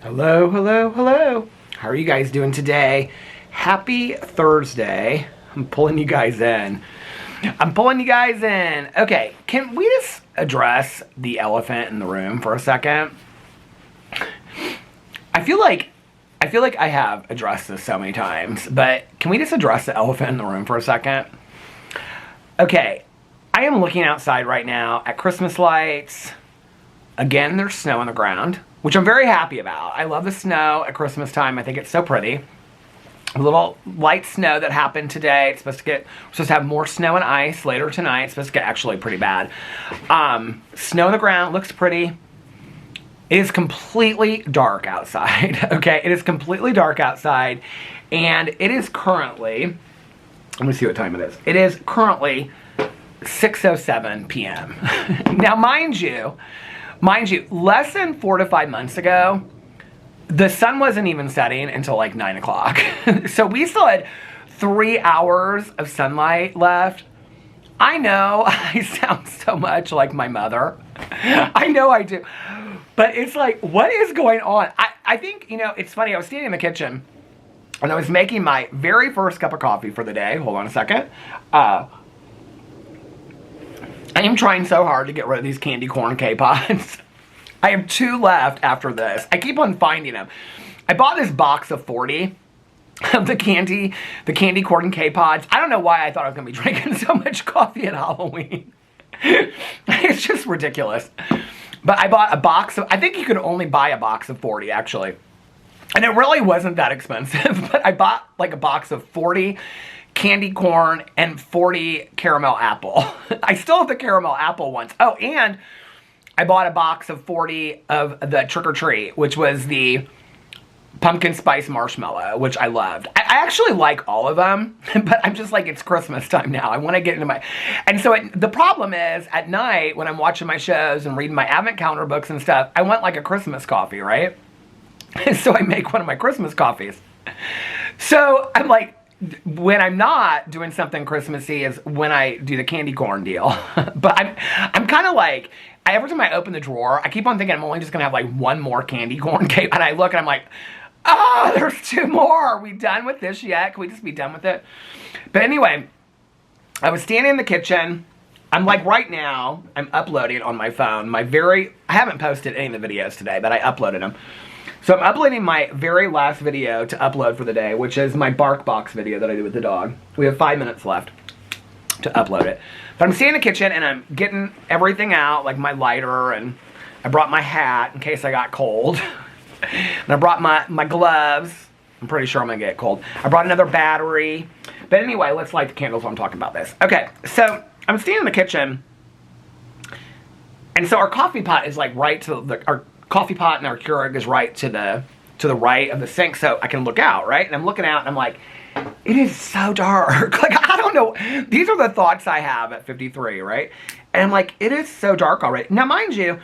Hello, hello, hello. How are you guys doing today? Happy Thursday. I'm pulling you guys in. Okay, can we just address the elephant in the room for a second? I feel like I have addressed this so many times, but can we just address the elephant in the room for a second? Okay, I am looking outside right now at Christmas lights. Again, there's snow on the ground, which I'm very happy about. I love the snow at Christmas time. I think it's so pretty. A little light snow that happened today. We're supposed to have more snow and ice later tonight. It's supposed to get actually pretty bad. Snow on the ground, looks pretty. It is completely dark outside, okay? It is completely dark outside, and it is currently, let me see what time it is. It is currently 6:07 p.m. Now, mind you, less than 4 to 5 months ago, the sun wasn't even setting until like 9 o'clock. So we still had 3 hours of sunlight left. I know I sound so much like my mother. I know I do. But it's like, what is going on? I think, it's funny. I was standing in the kitchen and I was making my very first cup of coffee for the day. Hold on a second. I am trying so hard to get rid of these candy corn K-Pods. I have 2 left after this. I keep on finding them. I bought this box of 40 of the candy corn K-Pods. I don't know why I thought I was going to be drinking so much coffee at Halloween. It's just ridiculous. But I bought a box of, I think you could only buy a box of 40 actually. And it really wasn't that expensive, but I bought like a box of 40 candy corn and 40 caramel apple. I still have the caramel apple ones. Oh, and I bought a box of 40 of the Trick or Treat, which was the pumpkin spice marshmallow, which I loved. I actually like all of them, but I'm just like, it's Christmas time now. I want to get into my... And so the problem is, at night, when I'm watching my shows and reading my advent calendar books and stuff, I want like a Christmas coffee, right? And so I make one of my Christmas coffees. So I'm like, when I'm not doing something Christmassy is when I do the candy corn deal. But I'm kind of like, every time I open the drawer, I keep on thinking I'm only just going to have like one more candy corn cake. And I look and I'm like, oh, there's 2 more. Are we done with this yet? Can we just be done with it? But anyway, I was standing in the kitchen. I'm like, right now, I'm uploading on my phone. I haven't posted any of the videos today, but I uploaded them. So I'm uploading my very last video to upload for the day, which is my bark box video that I did with the dog. We have 5 minutes left to upload it. But I'm standing in the kitchen and I'm getting everything out, like my lighter, and I brought my hat in case I got cold. And I brought my gloves. I'm pretty sure I'm gonna get cold. I brought another battery. But anyway, let's light the candles while I'm talking about this. Okay, so I'm standing in the kitchen, and so our coffee pot is like right to our coffee pot and our Keurig is right to the right of the sink, so I can look out, right? And I'm looking out and I'm like, it is so dark. Like, I don't know. These are the thoughts I have at 53, right? And I'm like, it is so dark already. Now, mind you,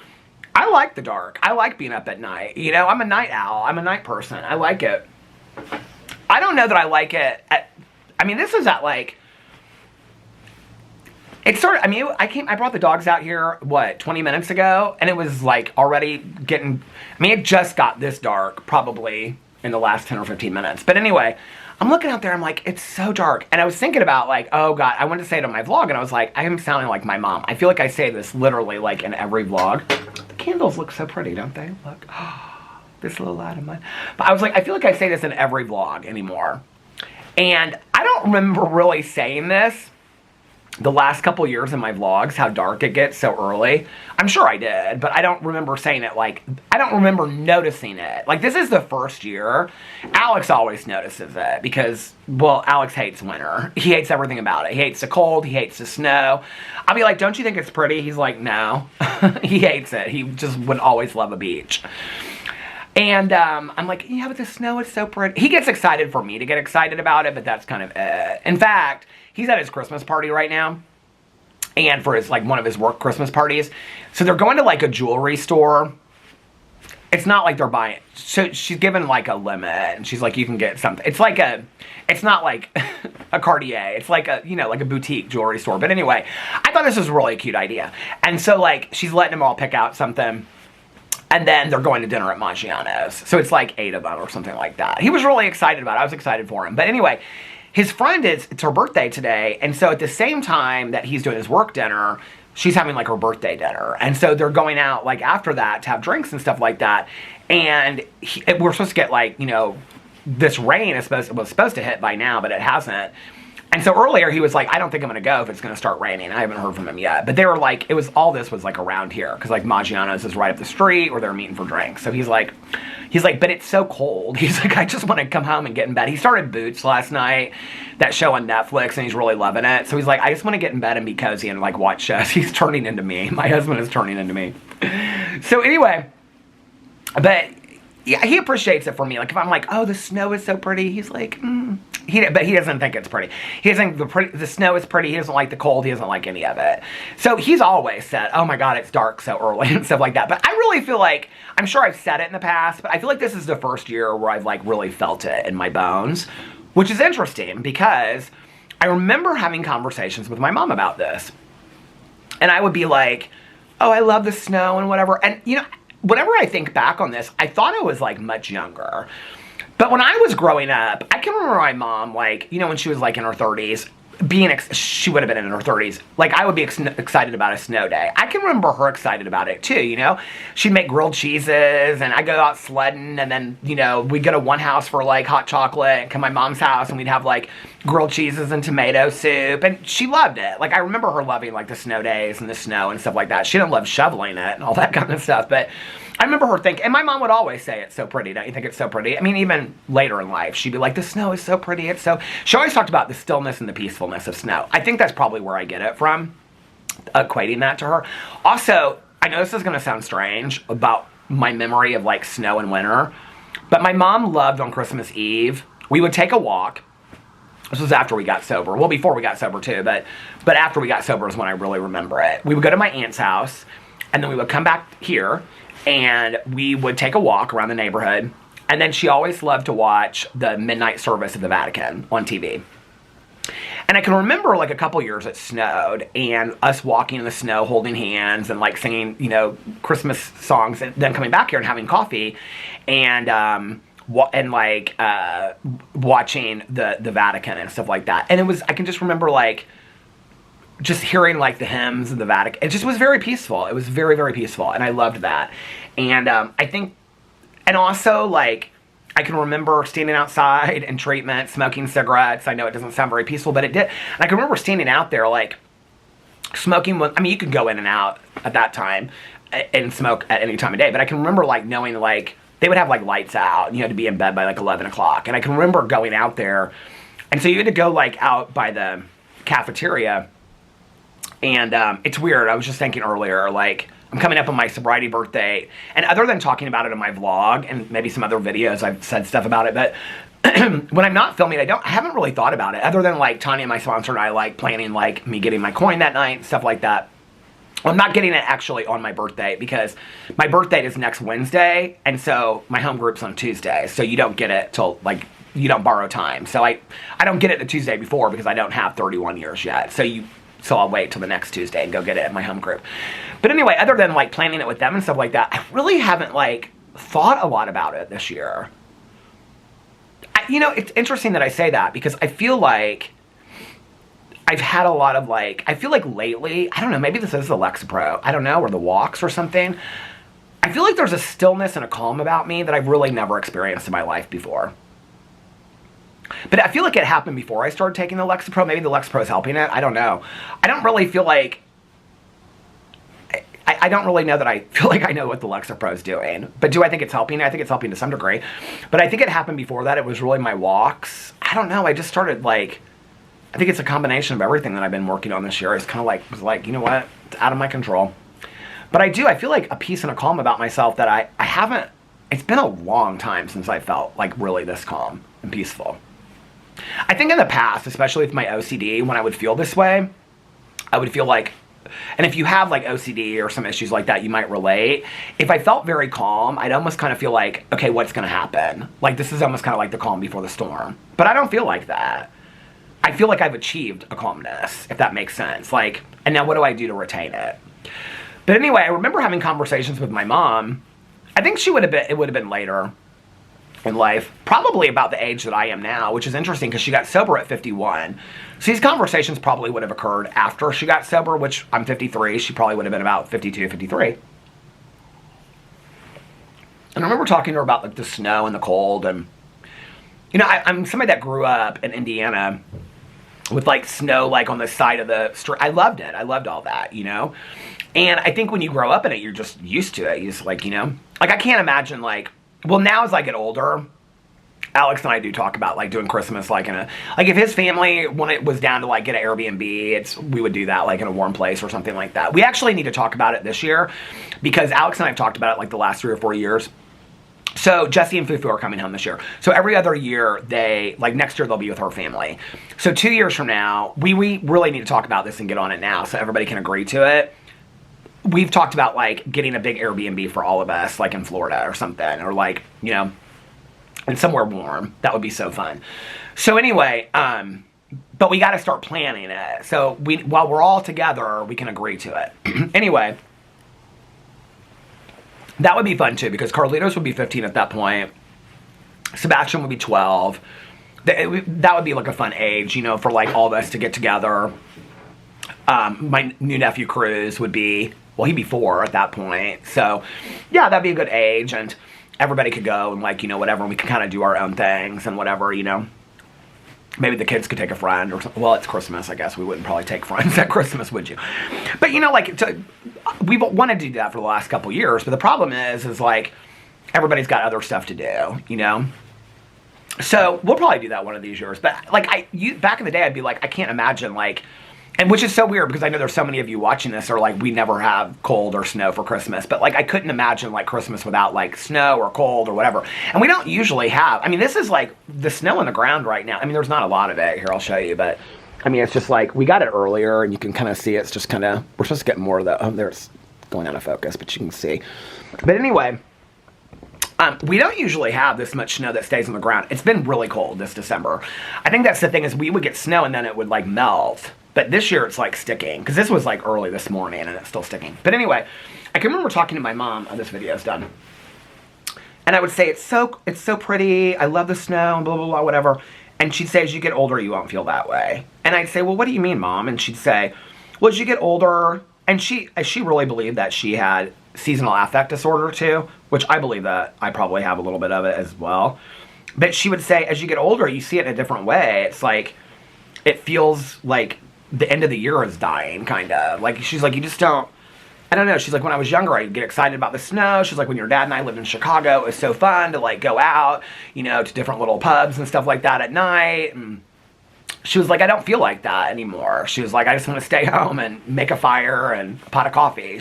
I like the dark. I like being up at night. I'm a night owl. I'm a night person. I like it. I don't know that I like it this is at like, it started, I brought the dogs out here, 20 minutes ago? And it was like already getting, it just got this dark probably in the last 10 or 15 minutes. But anyway, I'm looking out there, I'm like, it's so dark. And I was thinking about like, oh God, I wanted to say it on my vlog, and I was like, I am sounding like my mom. I feel like I say this literally like in every vlog. The candles look so pretty, don't they? Look, this little light of mine. But I was like, I feel like I say this in every vlog anymore. And I don't remember really saying this the last couple years in my vlogs, how dark it gets so early. I'm sure I did, but I don't remember saying it like, I don't remember noticing it. Like, this is the first year. Alex always notices it because, well, Alex hates winter. He hates everything about it. He hates the cold. He hates the snow. I'll be like, don't you think it's pretty? He's like, no. He hates it. He just would always love a beach. And I'm like, yeah, but the snow is so pretty. He gets excited for me to get excited about it, but that's kind of it. In fact, he's at his Christmas party right now. And for his, like, one of his work Christmas parties. So they're going to, like, a jewelry store. It's not like they're buying. So she's given, like, a limit. And she's like, you can get something. It's like it's not like a Cartier. It's like a, like a boutique jewelry store. But anyway, I thought this was a really cute idea. And so, like, she's letting them all pick out something. And then they're going to dinner at Maggiano's. So it's like 8 of them or something like that. He was really excited about it. I was excited for him. But anyway, his friend it's her birthday today. And so at the same time that he's doing his work dinner, she's having like her birthday dinner. And so they're going out like after that to have drinks and stuff like that. And we're supposed to get like, you know, this rain was supposed to hit by now, but it hasn't. And so earlier he was like, I don't think I'm going to go if it's going to start raining. I haven't heard from him yet. But they were like, all this was like around here. Because like Maggiano's is right up the street where they're meeting for drinks. So he's like, but it's so cold. He's like, I just want to come home and get in bed. He started Boots last night, that show on Netflix, and he's really loving it. So he's like, I just want to get in bed and be cozy and like watch shows. He's turning into me. My husband is turning into me. So anyway, but yeah, he appreciates it for me. Like if I'm like, oh, the snow is so pretty, he's like, but he doesn't think it's pretty. He doesn't think the snow is pretty. He doesn't like the cold. He doesn't like any of it. So he's always said, oh my God, it's dark so early and stuff like that. But I really feel like, I'm sure I've said it in the past, but I feel like this is the first year where I've like really felt it in my bones, which is interesting because I remember having conversations with my mom about this. And I would be like, oh, I love the snow and whatever. And you know, whenever I think back on this, I thought I was like much younger. But when I was growing up, I can remember my mom, like, you know, when she was like in her 30s, she would have been in her 30s. Like, I would be excited about a snow day. I can remember her excited about it too, you know. She'd make grilled cheeses, and I'd go out sledding, and then, you know, we'd go to one house for like hot chocolate, and come to my mom's house, and we'd have like grilled cheeses and tomato soup, and she loved it. Like, I remember her loving like the snow days and the snow and stuff like that. She didn't love shoveling it and all that kind of stuff, but I remember her thinking, and my mom would always say, it's so pretty, don't you think it's so pretty? I mean, even later in life, she'd be like, the snow is so pretty, she always talked about the stillness and the peacefulness of snow. I think that's probably where I get it from, equating that to her. Also, I know this is going to sound strange about my memory of like snow and winter, but my mom loved on Christmas Eve, we would take a walk. This was after we got sober. Well, before we got sober too, but after we got sober is when I really remember it. We would go to my aunt's house, and then we would come back here, and we would take a walk around the neighborhood. And then she always loved to watch the midnight service of the Vatican on TV. And I can remember like a couple years it snowed, and us walking in the snow holding hands and like singing, you know, Christmas songs, and then coming back here and having coffee and watching the Vatican and stuff like that. And it was, I can just remember like just hearing like the hymns of the Vatican. It just was very peaceful. It was very, very peaceful, and I loved that. And I think, and also like, I can remember standing outside in treatment, smoking cigarettes. I know it doesn't sound very peaceful, but it did. And I can remember standing out there like smoking. I mean, you could go in and out at that time and smoke at any time of day, but I can remember like knowing like they would have like lights out, and you had to be in bed by like 11 o'clock. And I can remember going out there, and so you had to go like out by the cafeteria. And it's weird. I was just thinking earlier, like, I'm coming up on my sobriety birthday, and other than talking about it in my vlog and maybe some other videos, I've said stuff about it, but when I'm not filming, I haven't really thought about it, other than like Tanya, my sponsor, and I like planning like me getting my coin that night and stuff like that. I'm not getting it actually on my birthday, because my birthday is next Wednesday, and so my home group's on Tuesday, so you don't get it till like, you don't borrow time. So I don't get it the Tuesday before because I don't have 31 years yet. So I'll wait till the next Tuesday and go get it at my home group. But anyway, other than like planning it with them and stuff like that, I really haven't like thought a lot about it this year. You know, it's interesting that I say that, because I feel like I've had a lot of like, I feel like lately, I don't know, maybe this is the Lexapro, I don't know, or the walks or something. I feel like there's a stillness and a calm about me that I've really never experienced in my life before. But I feel like it happened before I started taking the Lexapro. Maybe the Lexapro is helping it. I don't know. I don't really feel like, I don't really know that I feel like I know what the Lexapro is doing. But do I think it's helping? I think it's helping to some degree. But I think it happened before that. It was really my walks. I don't know. I just started like, I think it's a combination of everything that I've been working on this year. It's kind of like, was like, you know what? It's out of my control. But I feel like a peace and a calm about myself that I haven't, it's been a long time since I felt like really this calm and peaceful. I think in the past, especially with my OCD, when I would feel this way, I would feel like, and if you have like OCD or some issues like that, you might relate. If I felt very calm, I'd almost kind of feel like, okay, what's going to happen? Like, this is almost kind of like the calm before the storm. But I don't feel like that. I feel like I've achieved a calmness, if that makes sense. Like, and now what do I do to retain it? But anyway, I remember having conversations with my mom I think it would have been later in life, probably about the age that I am now, which is interesting because she got sober at 51. So these conversations probably would have occurred after she got sober, which I'm 53. She probably would have been about 52, 53. And I remember talking to her about like the snow and the cold, and you know, I'm somebody that grew up in Indiana with like snow like on the side of the street. I loved it. I loved all that, you know. And I think when you grow up in it, you're just used to it. You just like, you know, like I can't imagine like, well, now as I get older, Alex and I do talk about like doing Christmas like in a, like if his family, when it was down to like get an Airbnb, we would do that like in a warm place or something like that. We actually need to talk about it this year because Alex and I have talked about it like the last 3 or 4 years. So Jessie and Fufu are coming home this year. So every other year like next year they'll be with her family. So 2 years from now, we really need to talk about this and get on it now so everybody can agree to it. We've talked about like getting a big Airbnb for all of us, like in Florida or something, or like, you know, and somewhere warm. That would be so fun. So anyway, but we got to start planning it. So while we're all together, we can agree to it. Anyway, that would be fun too because Carlitos would be 15 at that point. Sebastian would be 12. That would be like a fun age, you know, for like all of us to get together. My new nephew Cruz would be, well, he'd be 4 at that point. So, yeah, that'd be a good age, and everybody could go and, like, you know, whatever, and we could kind of do our own things and whatever, you know. Maybe the kids could take a friend or something. Well, it's Christmas, I guess. We wouldn't probably take friends at Christmas, would you? But, you know, like, we've wanted to do that for the last couple years, but the problem is, like, everybody's got other stuff to do, you know. So, we'll probably do that one of these years. But, like, back in the day, I'd be like, I can't imagine, like, and which is so weird because I know there's so many of you watching this are like, we never have cold or snow for Christmas. But like, I couldn't imagine like Christmas without like snow or cold or whatever. And we don't usually have, I mean, this is like the snow on the ground right now. I mean, there's not a lot of it. Here, I'll show you. But I mean, it's just like, we got it earlier and you can kind of see it's just kind of, we're supposed to get more of the, there's going out of focus, but you can see. But anyway, we don't usually have this much snow that stays on the ground. It's been really cold this December. I think that's the thing is we would get snow and then it would like melt. But this year it's like sticking, because this was like early this morning and it's still sticking. But anyway, I can remember talking to my mom, this video's done. And I would say, it's so pretty, I love the snow, and blah, blah, blah, whatever. And she'd say, as you get older, you won't feel that way. And I'd say, well, what do you mean, Mom? And she'd say, well, as you get older, and she really believed that she had seasonal affect disorder too, which I believe that I probably have a little bit of it as well. But she would say, as you get older, you see it in a different way. It's like, it feels like the end of the year is dying, kind of. Like, she's like, you just don't, I don't know. She's like, when I was younger, I'd get excited about the snow. She's like, when your dad and I lived in Chicago, it was so fun to, like, go out, you know, to different little pubs and stuff like that at night. And she was like, I don't feel like that anymore. She was like, I just want to stay home and make a fire and a pot of coffee.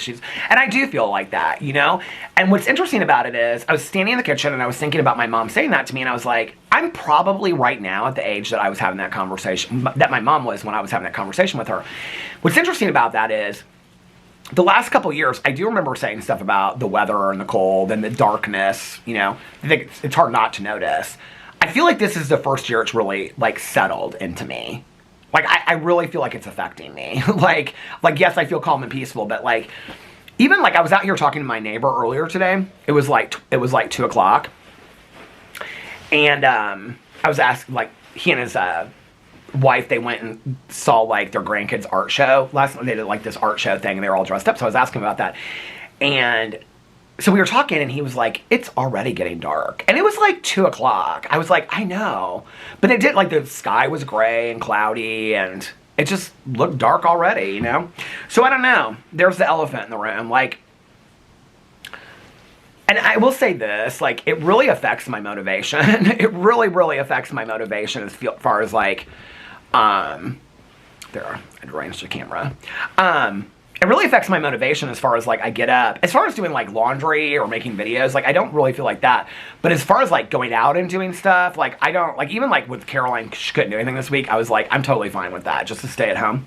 And I do feel like that, you know? And what's interesting about it is, I was standing in the kitchen and I was thinking about my mom saying that to me, and I was like, I'm probably right now at the age that I was having that conversation, that my mom was when I was having that conversation with her. What's interesting about that is, the last couple years, I do remember saying stuff about the weather and the cold and the darkness, you know? I think it's hard not to notice. I feel like this is the first year it's really, like, settled into me. Like, I really feel like it's affecting me. like, yes, I feel calm and peaceful, but, like, even, like, I was out here talking to my neighbor earlier today. It was, like, 2 o'clock. And, I was asking, like, he and his wife, they went and saw, like, their grandkids' art show. Last night, they did, like, this art show thing, and they were all dressed up, so I was asking about that. And so we were talking, and he was like, it's already getting dark. And it was like 2 o'clock. I was like, I know. But it did, like, the sky was gray and cloudy, and it just looked dark already, you know? So I don't know. There's the elephant in the room. Like, and I will say this, like, it really affects my motivation. It really, really affects my motivation as far as, like, there, I arranged the camera. It really affects my motivation as far as, like, I get up. As far as doing, like, laundry or making videos, like, I don't really feel like that. But as far as, like, going out and doing stuff, like, I don't, like, even, like, with Caroline, she couldn't do anything this week. I was like, I'm totally fine with that, just to stay at home.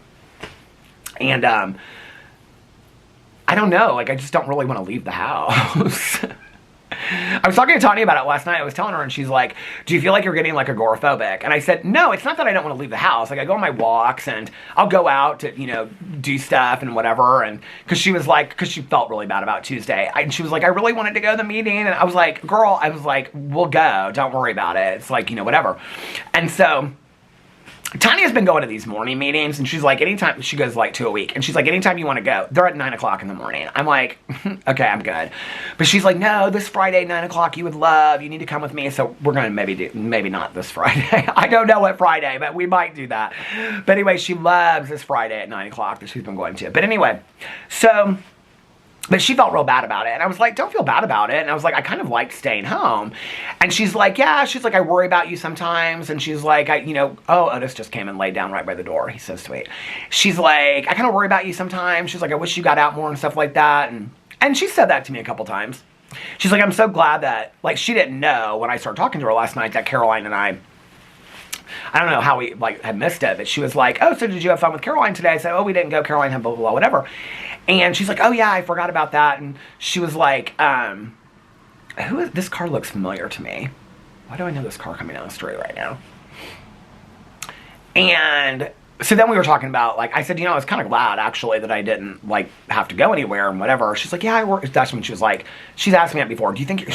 And, I don't know, like, I just don't really want to leave the house. I was talking to Tanya about it last night. I was telling her, and she's like, do you feel like you're getting like agoraphobic? And I said, no, it's not that I don't want to leave the house. Like, I go on my walks and I'll go out to, you know, do stuff and whatever. And because she was like, because she felt really bad about Tuesday. And she was like, I really wanted to go to the meeting. And I was like, girl, I was like, we'll go. Don't worry about it. It's like, you know, whatever. And so Tanya's been going to these morning meetings, and she's like, anytime, she goes like 2 a week, and she's like, anytime you want to go. They're at 9 o'clock in the morning. I'm like, okay, I'm good. But she's like, no, this Friday, 9 o'clock, you would love, you need to come with me. So we're going to maybe not this Friday. I don't know what Friday, but we might do that. But anyway, she loves this Friday at 9 o'clock that she's been going to. But anyway, so... But she felt real bad about it. And I was like, don't feel bad about it. And I was like, I kind of liked staying home. And she's like, yeah. She's like, I worry about you sometimes. And she's like, oh, Otis just came and laid down right by the door. He's so sweet. She's like, I kind of worry about you sometimes. She's like, I wish you got out more and stuff like that. And she said that to me a couple times. She's like, I'm so glad that, like, she didn't know when I started talking to her last night that Caroline and I don't know how we, like, had missed it, but she was like, oh, so did you have fun with Caroline today? I said, oh, we didn't go. Caroline had blah, blah, blah, whatever. And she's like, oh, yeah, I forgot about that. And she was like, this car looks familiar to me. Why do I know this car coming down the street right now? And so then we were talking about, like, I said, I was kind of glad, actually, that I didn't, like, have to go anywhere and whatever. She's like, yeah, I work. That's when she was like, she's asked me that before. Do you think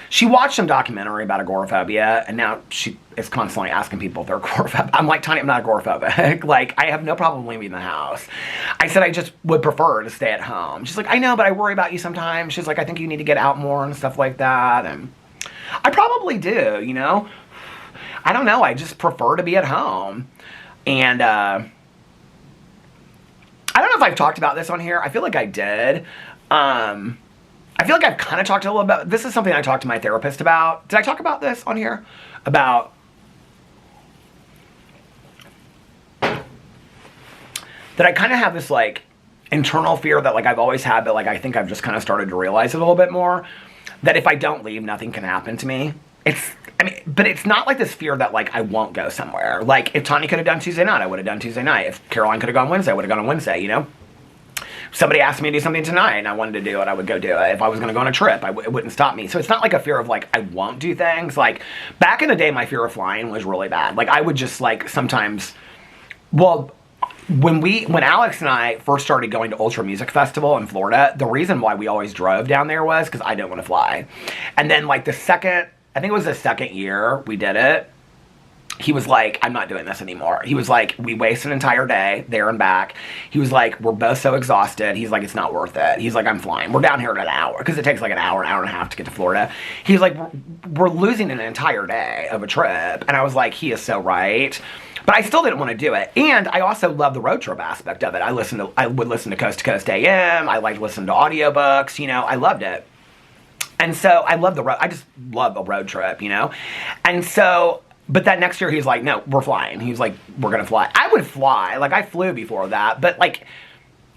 she watched some documentary about agoraphobia, and now she is constantly asking people if they're agoraphobic. I'm like, Tanya, I'm not agoraphobic. Like, I have no problem leaving the house. I said I just would prefer to stay at home. She's like, I know, but I worry about you sometimes. She's like, I think you need to get out more and stuff like that. And I probably do, I don't know. I just prefer to be at home. And I don't know if I've talked about this on here. I feel like I did. I feel like I've kind of talked a little about, this is something I talked to my therapist about. Did I talk about this on here? About that I kind of have this, like, internal fear that, like, I've always had, but, like, I think I've just kind of started to realize it a little bit more, that if I don't leave, nothing can happen to me. But it's not like this fear that, like, I won't go somewhere. Like, if Tanya could have done Tuesday night, I would have done Tuesday night. If Caroline could have gone Wednesday, I would have gone on Wednesday, If somebody asked me to do something tonight and I wanted to do it, I would go do it. If I was going to go on a trip, it wouldn't stop me. So it's not like a fear of, like, I won't do things. Like, back in the day, my fear of flying was really bad. Like, I would just, like, sometimes, well, when Alex and I first started going to Ultra Music Festival in Florida, the reason why we always drove down there was because I didn't want to fly. And then, like, I think it was the second year we did it, he was like, I'm not doing this anymore. He was like, we waste an entire day there and back. He was like, we're both so exhausted. He's like, it's not worth it. He's like, I'm flying. We're down here in an hour, because it takes like an hour and a half to get to Florida. He's like, we're losing an entire day of a trip. And I was like, he is so right. But I still didn't want to do it. And I also love the road trip aspect of it. I would listen to Coast to Coast AM. I liked listening to audiobooks. I loved it. And so I love I just love a road trip, And so, but that next year he's like, no, we're flying. He's like, we're going to fly. I would fly. Like, I flew before that. But, like,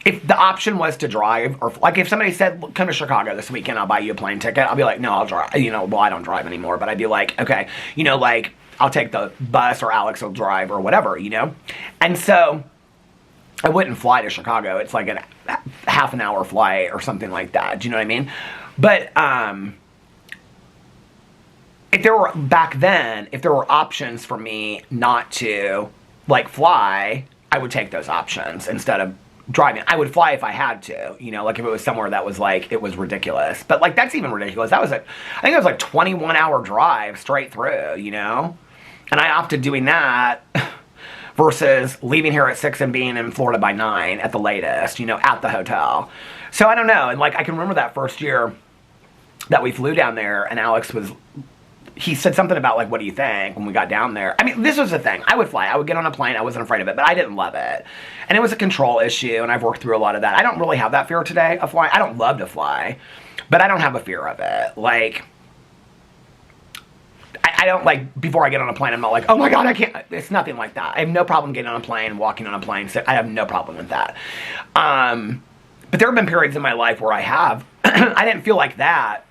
if the option was to drive, or, like, if somebody said, come to Chicago this weekend, I'll buy you a plane ticket, I'll be like, no, I'll drive. Well, I don't drive anymore. But I'd be like, okay, like, I'll take the bus, or Alex will drive, or whatever, And so I wouldn't fly to Chicago. It's like a half an hour flight or something like that. Do you know what I mean? But if there were options for me not to, like, fly, I would take those options instead of driving. I would fly if I had to, like if it was somewhere that was like, it was ridiculous. But, like, that's even ridiculous. That was I think it was like 21-hour drive straight through, And I opted doing that versus leaving here at 6 and being in Florida by 9 at the latest, at the hotel. So I don't know. And, like, I can remember that first year that we flew down there, and Alex he said something about, like, what do you think when we got down there? I mean, this was the thing. I would fly. I would get on a plane. I wasn't afraid of it, but I didn't love it. And it was a control issue, and I've worked through a lot of that. I don't really have that fear today of flying. I don't love to fly, but I don't have a fear of it. Like, I don't, like, before I get on a plane, I'm not like, oh my God, I can't. It's nothing like that. I have no problem getting on a plane, walking on a plane. So I have no problem with that. But there have been periods in my life where I didn't feel like that.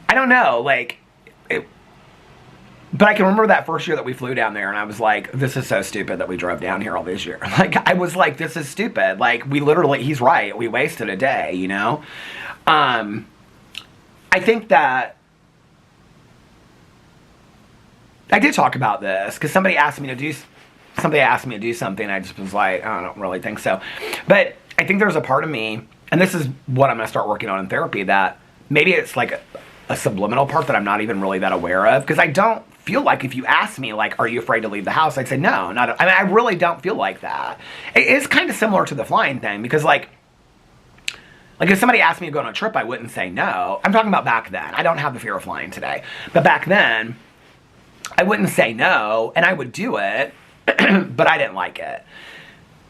I don't know, like, but I can remember that first year that we flew down there, and I was like, this is so stupid that we drove down here all these years. Like, I was like, this is stupid. Like, he's right. We wasted a day, I think that I did talk about this because somebody asked me to do something. I just was like, I don't really think so. But I think there's a part of me, and this is what I'm going to start working on in therapy, that maybe it's like a subliminal part that I'm not even really that aware of. Because I don't feel like if you ask me, like, are you afraid to leave the house? I'd say, no, not. I mean, I really don't feel like that. It is kind of similar to the flying thing because, like if somebody asked me to go on a trip, I wouldn't say no. I'm talking about back then. I don't have the fear of flying today. But back then, I wouldn't say no, and I would do it, but I didn't like it.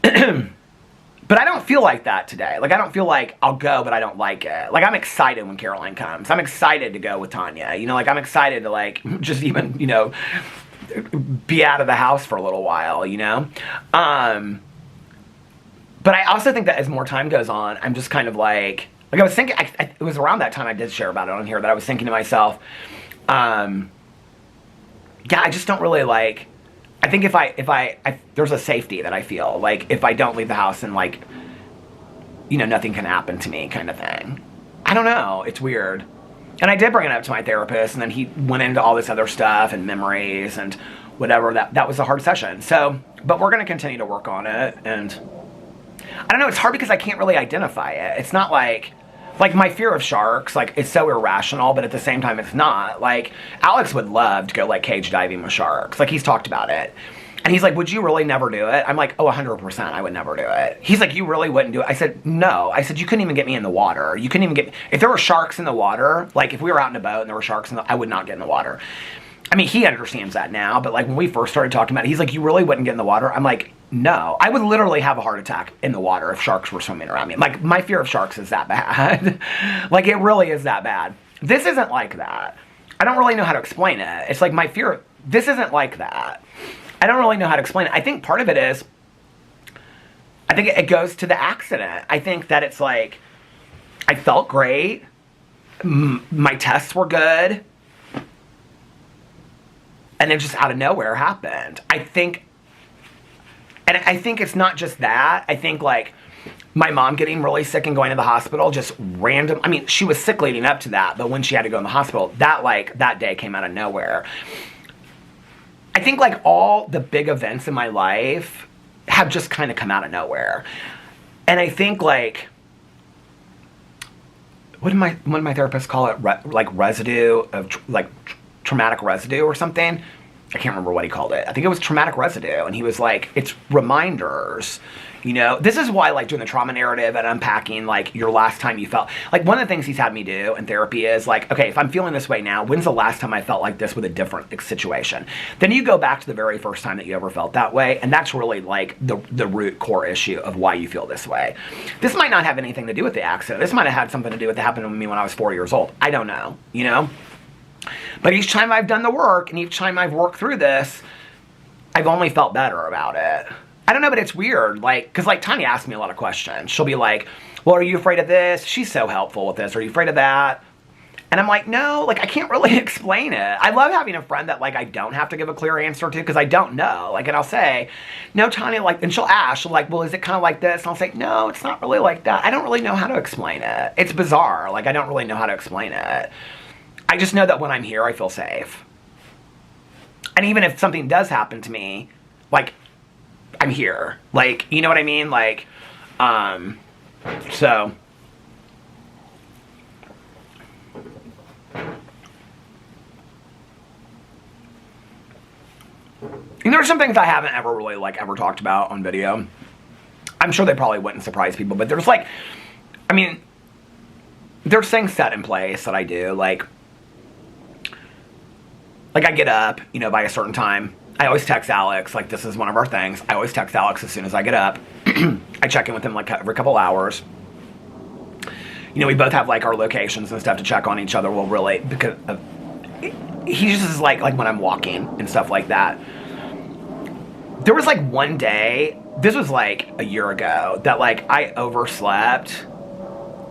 But I don't feel like that today. Like, I don't feel like I'll go, but I don't like it. Like, I'm excited when Caroline comes. I'm excited to go with Tanya. You know, like, I'm excited to, like, just even, you know, be out of the house for a little while, you know? But I also think that as more time goes on, I'm just kind of like I was thinking, it was around that time I did share about it on here that I was thinking to myself, yeah, I just don't really like, I think if there's a safety that I feel, like, if I don't leave the house and, like, you know, nothing can happen to me kind of thing. I don't know. It's weird. And I did bring it up to my therapist, and then he went into all this other stuff and memories and whatever. That was a hard session. So, but we're going to continue to work on it, and I don't know, it's hard because I can't really identify it. It's not like my fear of sharks, like, it's so irrational, but at the same time it's not. Like, Alex would love to go, like, cage diving with sharks. Like, he's talked about it. And he's like, would you really never do it? I'm like, oh, 100% I would never do it. He's like, you really wouldn't do it? I said, no. I said, you couldn't even get me in the water. You couldn't even get, if there were sharks in the water, like, if we were out in a boat and there were sharks I would not get in the water. I mean, he understands that now, but, like, when we first started talking about it, he's like, you really wouldn't get in the water? I'm like, no. I would literally have a heart attack in the water if sharks were swimming around me. Like, my fear of sharks is that bad. Like, it really is that bad. This isn't like that. I don't really know how to explain it. It's like my fear, this isn't like that. I don't really know how to explain it. I think part of it is, I think it goes to the accident. I think that it's like, I felt great. My tests were good. And then just out of nowhere happened. I think it's not just that. I think, like, my mom getting really sick and going to the hospital, just random. I mean, she was sick leading up to that, but when she had to go in the hospital, that day came out of nowhere. I think, like, all the big events in my life have just kind of come out of nowhere. And I think, like, what did my therapist call it? Like, residue of, like, traumatic residue or something. I can't remember what he called it. I think it was traumatic residue. And he was like, it's reminders, you know. This is why, like, doing the trauma narrative and unpacking, like, your last time you felt, like, one of the things he's had me do in therapy is, like, okay, if I'm feeling this way now, when's the last time I felt like this with a different situation? Then you go back to the very first time that you ever felt that way, and that's really, like, the root core issue of why you feel this way. This might not have anything to do with the accident. This might have had something to do with it happening to me when I was 4 years old. I don't know, you know? But each time I've done the work, and each time I've worked through this, I've only felt better about it. I don't know, but it's weird, like, because, like, Tanya asks me a lot of questions. She'll be like, well, are you afraid of this? She's so helpful with this. Are you afraid of that? And I'm like, no, like, I can't really explain it. I love having a friend that, like, I don't have to give a clear answer to, because I don't know. Like, and I'll say, no, Tanya, like, and she'll ask, she'll like, well, is it kind of like this? And I'll say, no, it's not really like that. I don't really know how to explain it. It's bizarre. Like, I don't really know how to explain it. I just know that when I'm here, I feel safe. And even if something does happen to me, like, I'm here. Like, you know what I mean? Like, so. And there's some things I haven't ever really, like, ever talked about on video. I'm sure they probably wouldn't surprise people, but there's, like, I mean, there's things set in place that I do, like I get up, you know, by a certain time. I always text Alex, like, this is one of our things. I always text Alex as soon as I get up. I check in with him, like, every couple hours. You know, we both have, like, our locations and stuff to check on each other. Well, really, because he just is like when I'm walking and stuff like that. There was, like, one day, this was, like, a year ago, that, like, I overslept.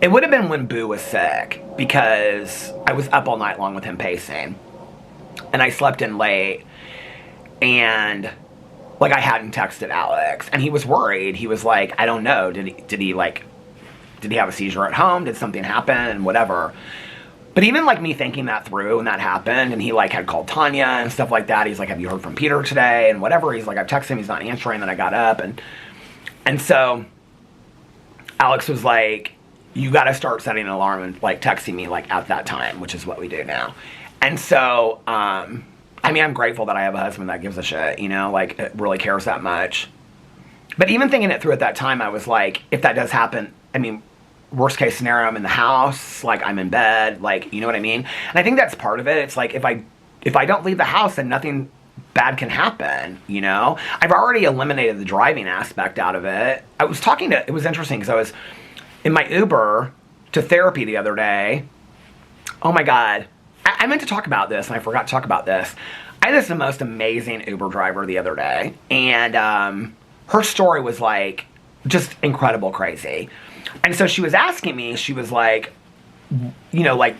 It would have been when Boo was sick, because I was up all night long with him pacing. And I slept in late, and, like, I hadn't texted Alex, and he was worried. He was like, I don't know, did he have a seizure at home? Did something happen? And whatever. But even like me thinking that through and that happened, and he like had called Tanya and stuff like that. He's like, have you heard from Peter today? And whatever. He's like, I've texted him, he's not answering. Then I got up and so Alex was like, you got to start setting an alarm and like texting me like at that time, which is what we do now. And so, I mean, I'm grateful that I have a husband that gives a shit, you know, like it really cares that much. But even thinking it through at that time, I was like, if that does happen, I mean, worst case scenario, I'm in the house, like I'm in bed, like, you know what I mean? And I think that's part of it. It's like, if I don't leave the house, then nothing bad can happen, you know? I've already eliminated the driving aspect out of it. It was interesting because I was in my Uber to therapy the other day. Oh my God. I meant to talk about this and I forgot to talk about this. I had the most amazing Uber driver the other day, and her story was like just incredible crazy. And so she was asking me, she was like, you know, like,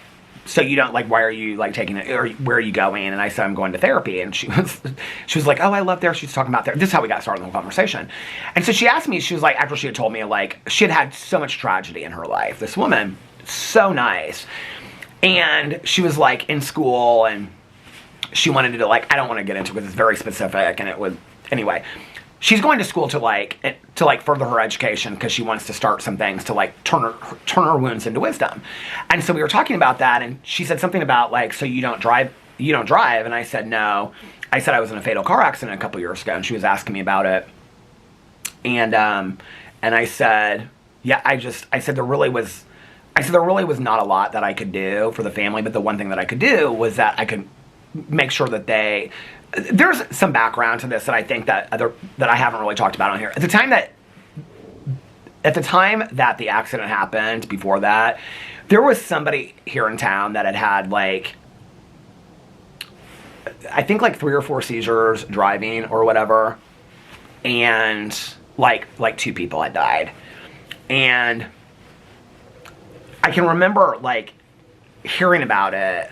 so you don't, like, why are you, like, taking it, or where are you going? And I said, I'm going to therapy. And she was like, oh, I love therapy. She was talking about therapy. This is how we got started in the whole conversation. And so she asked me, she was like, after she had told me, like, she had so much tragedy in her life. This woman, so nice. And she was, like, in school, and she wanted to, like, I don't want to get into it because it's very specific, and it would, anyway. She's going to school to further her education because she wants to start some things to like turn her wounds into wisdom. And so we were talking about that, and she said something about like, so you don't drive, and I said no. I said I was in a fatal car accident a couple years ago, and she was asking me about it. And I said, yeah, I said there really was not a lot that I could do for the family, but the one thing that I could do was that I could make sure that there's some background to this that I think that I haven't really talked about on here. At the time that the accident happened, before that, there was somebody here in town that had like, I think like 3 or 4 seizures driving or whatever, and like 2 people had died. And I can remember like hearing about it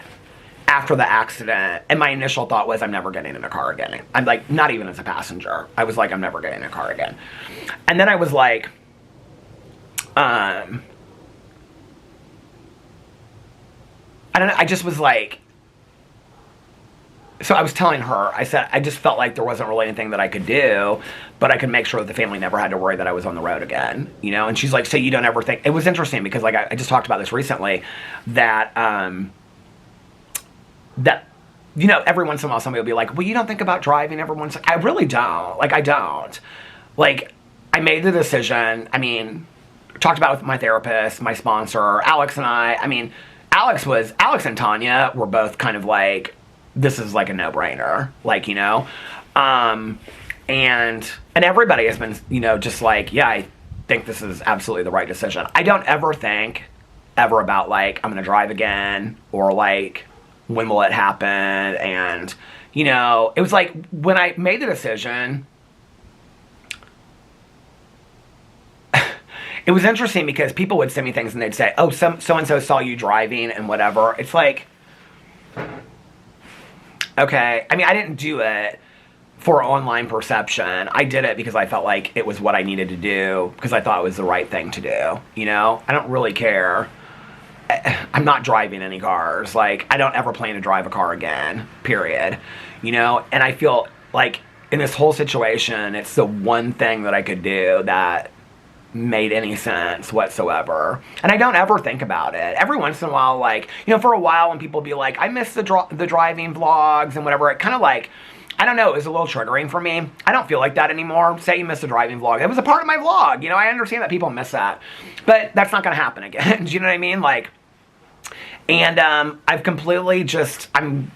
after the accident, and my initial thought was, I'm never getting in a car again. I'm like, not even as a passenger. I was like, I'm never getting in a car again. And then I was like, I don't know, I just was like, so I was telling her, I said, I just felt like there wasn't really anything that I could do, but I could make sure that the family never had to worry that I was on the road again, you know? And she's like, so you don't ever think, it was interesting because like, I just talked about this recently, that, you know, every once in a while somebody will be like, well, you don't think about driving? Everyone's like, I really don't. Like, I don't. Like, I made the decision. I mean, talked about it with my therapist, my sponsor, Alex and I mean, Alex and Tanya were both kind of like, this is like a no-brainer. Like, you know, and everybody has been, you know, just like, yeah, I think this is absolutely the right decision. I don't ever think ever about like, I'm going to drive again, or like, when will it happen? And, you know, it was like, when I made the decision, it was interesting because people would send me things and they'd say, oh, so-and-so saw you driving and whatever. It's like, okay. I mean, I didn't do it for online perception. I did it because I felt like it was what I needed to do, because I thought it was the right thing to do. You know, I don't really care. I'm not driving any cars. Like, I don't ever plan to drive a car again, period. You know, and I feel like in this whole situation, it's the one thing that I could do that made any sense whatsoever. And I don't ever think about it. Every once in a while, like, you know, for a while when people be like, I miss the driving vlogs and whatever, it kind of like, I don't know, it was a little triggering for me. I don't feel like that anymore. Say you missed a driving vlog. It was a part of my vlog. You know, I understand that people miss that. But that's not going to happen again. Do you know what I mean? Like, and I've completely just, I'm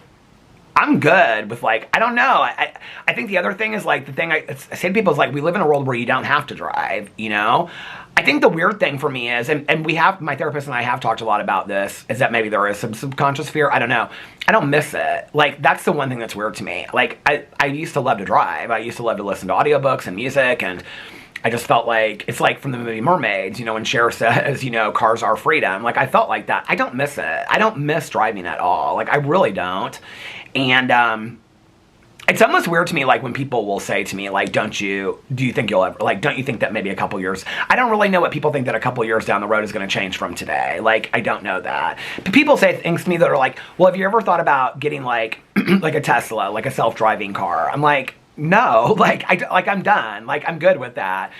good with like, I don't know. I think the other thing is like, the thing I say to people is like, we live in a world where you don't have to drive, you know? I think the weird thing for me is, and we have, my therapist and I have talked a lot about this, is that maybe there is some subconscious fear. I don't know. I don't miss it. Like, that's the one thing that's weird to me. Like, I used to love to drive. I used to love to listen to audiobooks and music, and I just felt like, it's like from the movie Mermaids, you know, when Cher says, you know, cars are freedom. Like, I felt like that. I don't miss it. I don't miss driving at all. Like, I really don't. And it's almost weird to me, like, when people will say to me, like, do you think you'll ever, like, don't you think that maybe a couple years, I don't really know what people think that a couple years down the road is going to change from today. Like, I don't know that. But people say things to me that are like, well, have you ever thought about getting, like, like a Tesla, like a self-driving car? I'm like, no, like, I'm done. Like, I'm good with that.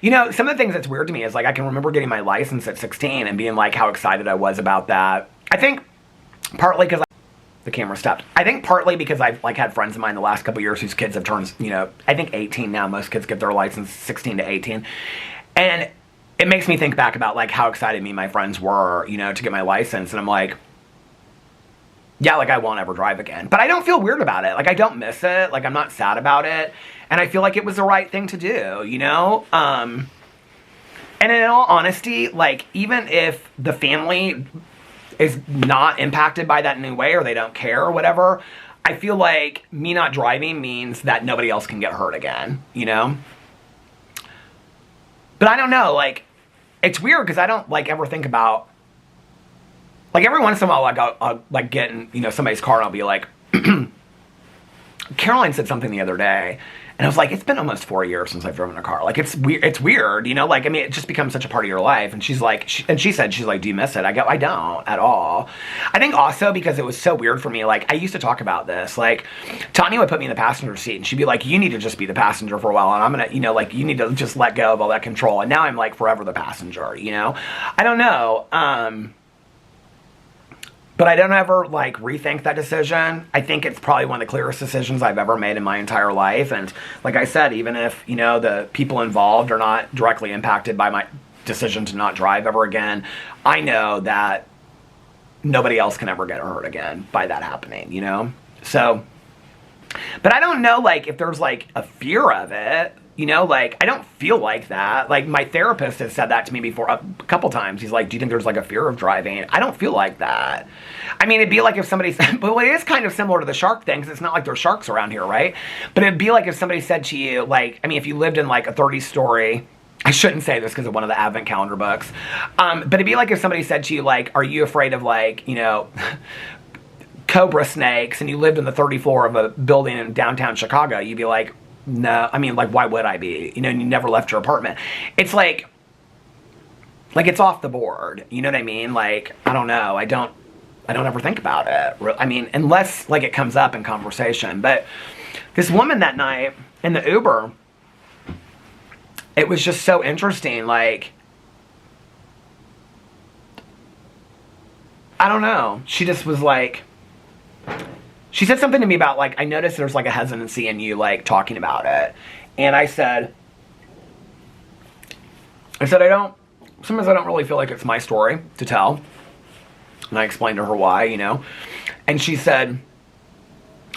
You know, some of the things that's weird to me is, like, I can remember getting my license at 16 and being, like, how excited I was about that. I think partly because the camera stopped. I think partly because I've, like, had friends of mine the last couple of years whose kids have turned, you know, I think 18 now. Most kids get their license 16 to 18. And it makes me think back about, like, how excited me and my friends were, you know, to get my license. And I'm like, yeah, like, I won't ever drive again. But I don't feel weird about it. Like, I don't miss it. Like, I'm not sad about it. And I feel like it was the right thing to do, you know? And in all honesty, like, even if the family is not impacted by that in any way, or they don't care or whatever, I feel like me not driving means that nobody else can get hurt again, you know? But I don't know, like, it's weird because I don't, like, ever think about, like, every once in a while, like, I'll like, get in, you know, somebody's car and I'll be like, Caroline said something the other day, and I was like, it's been almost 4 years since I've driven a car. Like, it's weird, you know? Like, I mean, it just becomes such a part of your life. And she's like, she said, she's like, do you miss it? I go, I don't at all. I think also because it was so weird for me, like, I used to talk about this. Like, Tanya would put me in the passenger seat, and she'd be like, you need to just be the passenger for a while, and I'm gonna, you know, like, you need to just let go of all that control. And now I'm, like, forever the passenger, you know? I don't know. But I don't ever, like, rethink that decision. I think it's probably one of the clearest decisions I've ever made in my entire life. And like I said, even if, you know, the people involved are not directly impacted by my decision to not drive ever again, I know that nobody else can ever get hurt again by that happening, you know? So, but I don't know, like, if there's, like, a fear of it. You know, like, I don't feel like that. Like, my therapist has said that to me before a couple times. He's like, do you think there's, like, a fear of driving? I don't feel like that. I mean, it'd be like if somebody said, well, it is kind of similar to the shark thing, because it's not like there's sharks around here, right? But it'd be like if somebody said to you, like, I mean, if you lived in, like, a 30-story, I shouldn't say this because of one of the Advent calendar books, but it'd be like if somebody said to you, like, are you afraid of, like, you know, cobra snakes, and you lived in the 30th floor of a building in downtown Chicago, you'd be like, no, I mean, like, why would I be? You know, and you never left your apartment. It's like it's off the board. You know what I mean? Like, I don't know. I don't ever think about it. I mean, unless, like, it comes up in conversation. But this woman that night in the Uber, it was just so interesting. Like, I don't know. She just was like, she said something to me about, like, I noticed there's, like, a hesitancy in you, like, talking about it. And I said, sometimes I don't really feel like it's my story to tell. And I explained to her why, you know. And she said,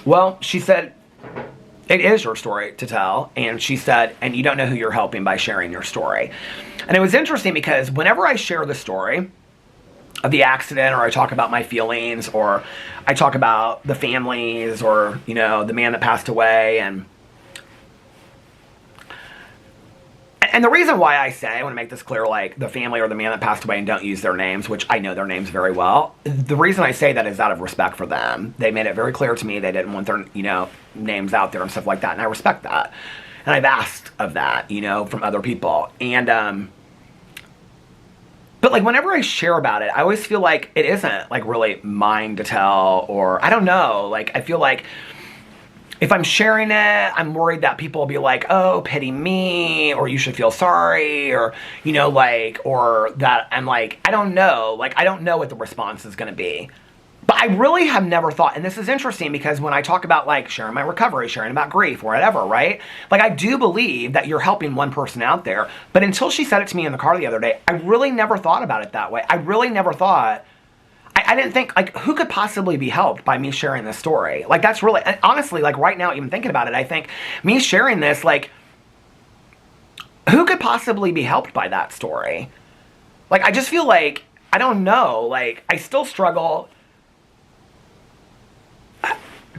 well, it is your story to tell. And she said, and you don't know who you're helping by sharing your story. And it was interesting because whenever I share the story of the accident, or I talk about my feelings, or I talk about the families, or, you know, the man that passed away, and the reason why I say, I want to make this clear, like, the family or the man that passed away, and don't use their names, which I know their names very well, the reason I say that is out of respect for them. They made it very clear to me they didn't want their, you know, names out there and stuff like that, and I respect that. And I've asked of that, you know, from other people. And, but, like, whenever I share about it, I always feel like it isn't, like, really mine to tell, or I don't know. Like, I feel like if I'm sharing it, I'm worried that people will be like, oh, pity me, or you should feel sorry, or, you know, like, or that I'm like, I don't know. Like, I don't know what the response is going to be. But I really have never thought, and this is interesting because when I talk about, like, sharing my recovery, sharing about grief, or whatever, right? Like, I do believe that you're helping one person out there. But until she said it to me in the car the other day, I really never thought about it that way. I really never thought, I didn't think, like, who could possibly be helped by me sharing this story? Like, that's really, and honestly, like, right now, even thinking about it, I think me sharing this, like, who could possibly be helped by that story? Like, I just feel like, I don't know, like, I still struggle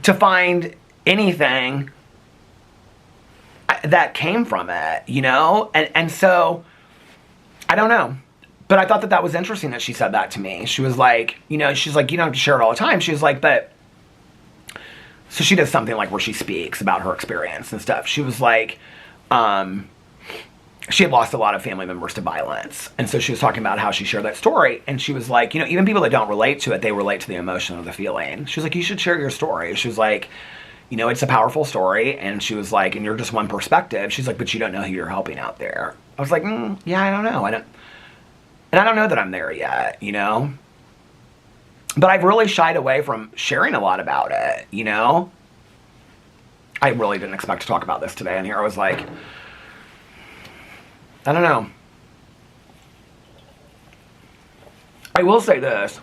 to find anything that came from it, you know? And so, I don't know. But I thought that was interesting that she said that to me. She was like, you know, she's like, you don't have to share it all the time. She was like, but so she does something like where she speaks about her experience and stuff. She was like, she had lost a lot of family members to violence. And so she was talking about how she shared that story. And she was like, even people that don't relate to it, they relate to the emotion of the feeling. She was like, you should share your story. She was like, it's a powerful story. And she was like, and you're just one perspective. She's like, but you don't know who you're helping out there. I was like, yeah, I don't know. And I don't know that I'm there yet, But I've really shied away from sharing a lot about it, I really didn't expect to talk about this today. And here I was like, I don't know. I will say this,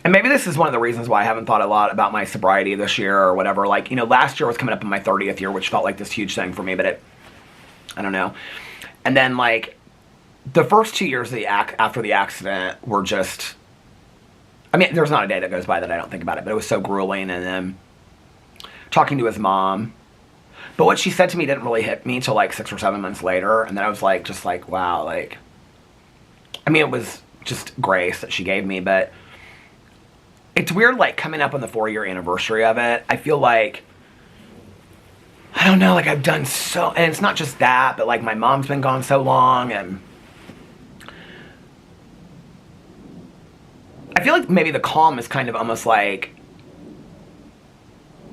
and maybe this is one of the reasons why I haven't thought a lot about my sobriety this year or whatever. Like, last year was coming up in my 30th year, which felt like this huge thing for me, but I don't know. And then, like, the first 2 years after the accident were just, there's not a day that goes by that I don't think about it, but it was so grueling. And then talking to his mom. But what she said to me didn't really hit me till like 6 or 7 months later. And then I was like, just like, wow, like, it was just grace that she gave me. But it's weird, like, coming up on the 4-year anniversary of it. I feel like, I don't know, like, I've done so, and it's not just that, but like, my mom's been gone so long, and I feel like maybe the calm is kind of almost like,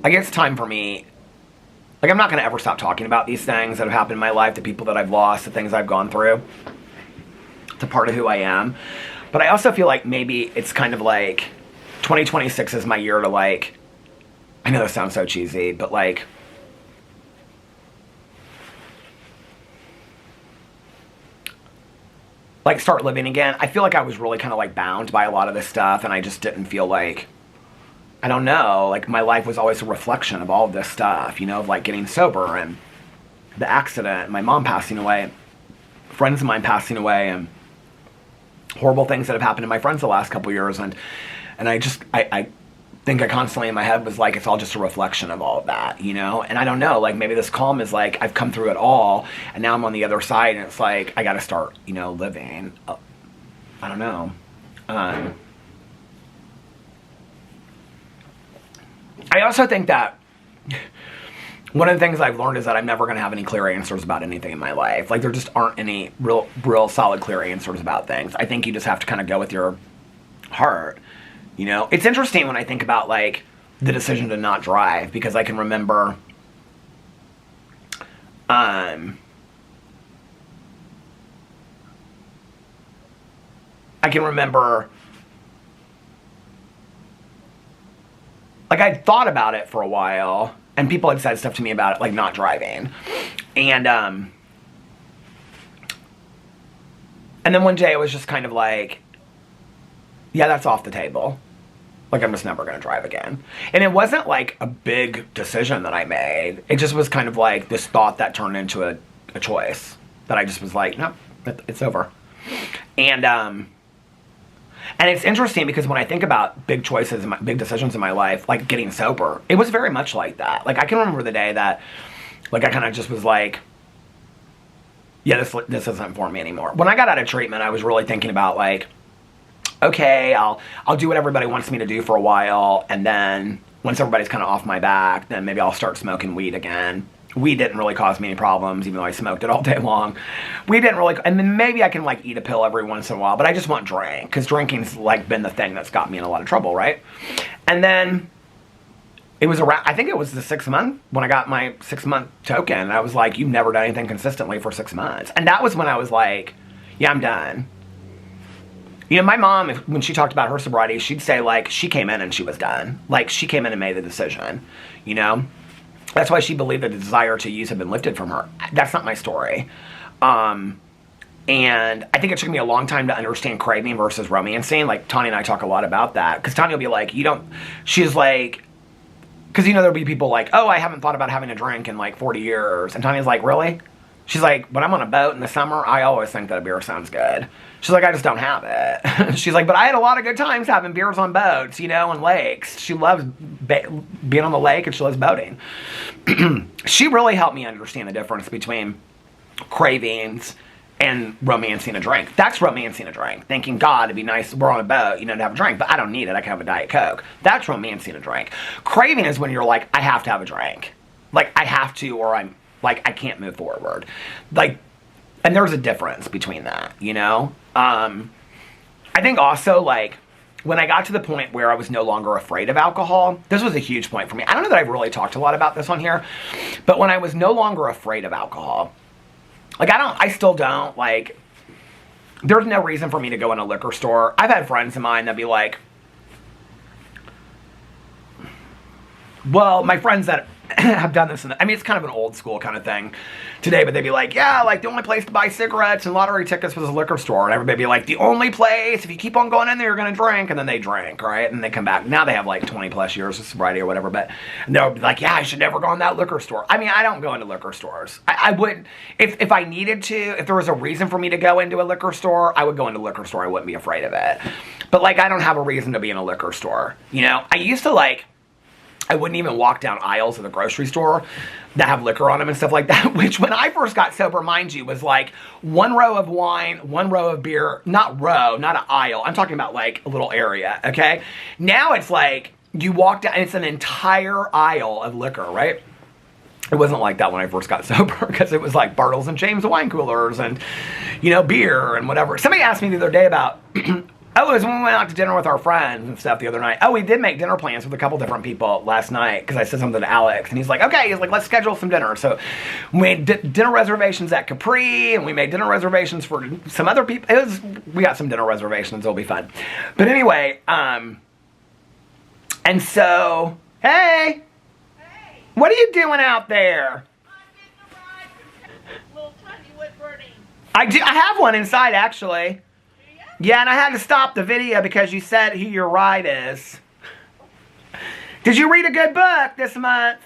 I guess it's time for me. Like, I'm not going to ever stop talking about these things that have happened in my life, the people that I've lost, the things I've gone through. It's a part of who I am. But I also feel like maybe it's kind of like 2026 is my year to, like, I know this sounds so cheesy, but like, start living again. I feel like I was really kind of like bound by a lot of this stuff, and I just didn't feel like, I don't know, like, my life was always a reflection of all of this stuff, of like getting sober and the accident, my mom passing away, friends of mine passing away, and horrible things that have happened to my friends the last couple years. And I think I constantly in my head was like, it's all just a reflection of all of that, And I don't know, like, maybe this calm is like, I've come through it all, and now I'm on the other side, and it's like, I got to start, living. I don't know. I also think that one of the things I've learned is that I'm never going to have any clear answers about anything in my life. Like, there just aren't any real solid, clear answers about things. I think you just have to kind of go with your heart. It's interesting when I think about, like, the decision to not drive, because I can remember, like, I'd thought about it for a while, and people had said stuff to me about it, like, not driving. And then one day it was just kind of like, yeah, that's off the table. Like, I'm just never going to drive again. And it wasn't like a big decision that I made. It just was kind of like this thought that turned into a choice that I just was like, no, it's over. And it's interesting because when I think about big choices and big decisions in my life, like getting sober, it was very much like that. Like, I can remember the day that, like, I kind of just was like, yeah, this isn't for me anymore. When I got out of treatment, I was really thinking about, like, okay, I'll do what everybody wants me to do for a while, and then once everybody's kind of off my back, then maybe I'll start smoking weed again. Weed didn't really cause me any problems, even though I smoked it all day long. Weed didn't really, and then maybe I can, like, eat a pill every once in a while, but I just want drink, because drinking's, like, been the thing that's got me in a lot of trouble, right? And then it was around, I think it was the 6th month, when I got my 6-month token, and I was like, you've never done anything consistently for 6 months. And that was when I was like, yeah, I'm done. My mom, when she talked about her sobriety, she'd say, like, she came in and she was done. Like, she came in and made the decision, That's why she believed that the desire to use had been lifted from her. That's not my story. And I think it took me a long time to understand craving versus romancing. Like, Tanya and I talk a lot about that. Because Tanya will be like, she's like, because, there'll be people like, oh, I haven't thought about having a drink in, like, 40 years. And Tanya's like, really? She's like, when I'm on a boat in the summer, I always think that a beer sounds good. She's like, I just don't have it. She's like, but I had a lot of good times having beers on boats, and lakes. She loves being on the lake, and she loves boating. She really helped me understand the difference between cravings and romancing a drink. That's romancing a drink. Thinking, God, it'd be nice, we're on a boat, to have a drink, but I don't need it. I can have a Diet Coke. That's romancing a drink. Craving is when you're like, I have to have a drink. Like, I have to, or I'm, like, I can't move forward. Like, and there's a difference between that, I think also, like, when I got to the point where I was no longer afraid of alcohol, this was a huge point for me. I don't know that I've really talked a lot about this on here, but when I was no longer afraid of alcohol, like, I still don't, like, there's no reason for me to go in a liquor store. I've had friends of mine that be like, well, my friends that have done this, it's kind of an old school kind of thing today, but they'd be like, yeah, like, the only place to buy cigarettes and lottery tickets was a liquor store, and everybody be like, the only place, if you keep on going in there, you're gonna drink, and then they drink, right, and they come back. Now they have, like, 20 plus years of sobriety or whatever, but they'll be like, yeah, I should never go in that liquor store. I don't go into liquor stores. I wouldn't, if I needed to, if there was a reason for me to go into a liquor store, I would go into a liquor store. I wouldn't be afraid of it. But, like, I don't have a reason to be in a liquor store, I used to, like, I wouldn't even walk down aisles of the grocery store that have liquor on them and stuff like that, which when I first got sober, mind you, was like one row of wine, one row of beer, not an aisle. I'm talking about like a little area, okay? Now it's like you walk down and it's an entire aisle of liquor, right? It wasn't like that when I first got sober because it was like Bartles and James wine coolers and, beer and whatever. Somebody asked me the other day about... Oh, it was when we went out to dinner with our friends and stuff the other night. Oh, we did make dinner plans with a couple different people last night because I said something to Alex. And he's like, okay. He's like, let's schedule some dinner. So we made dinner reservations at Capri. And we made dinner reservations for some other people. We got some dinner reservations. It'll be fun. But anyway, and so, hey. Hey. What are you doing out there? I'm getting a ride from little tiny wood burning. I have one inside, actually. Yeah, and I had to stop the video because you said who your ride is. Did you read a good book this month?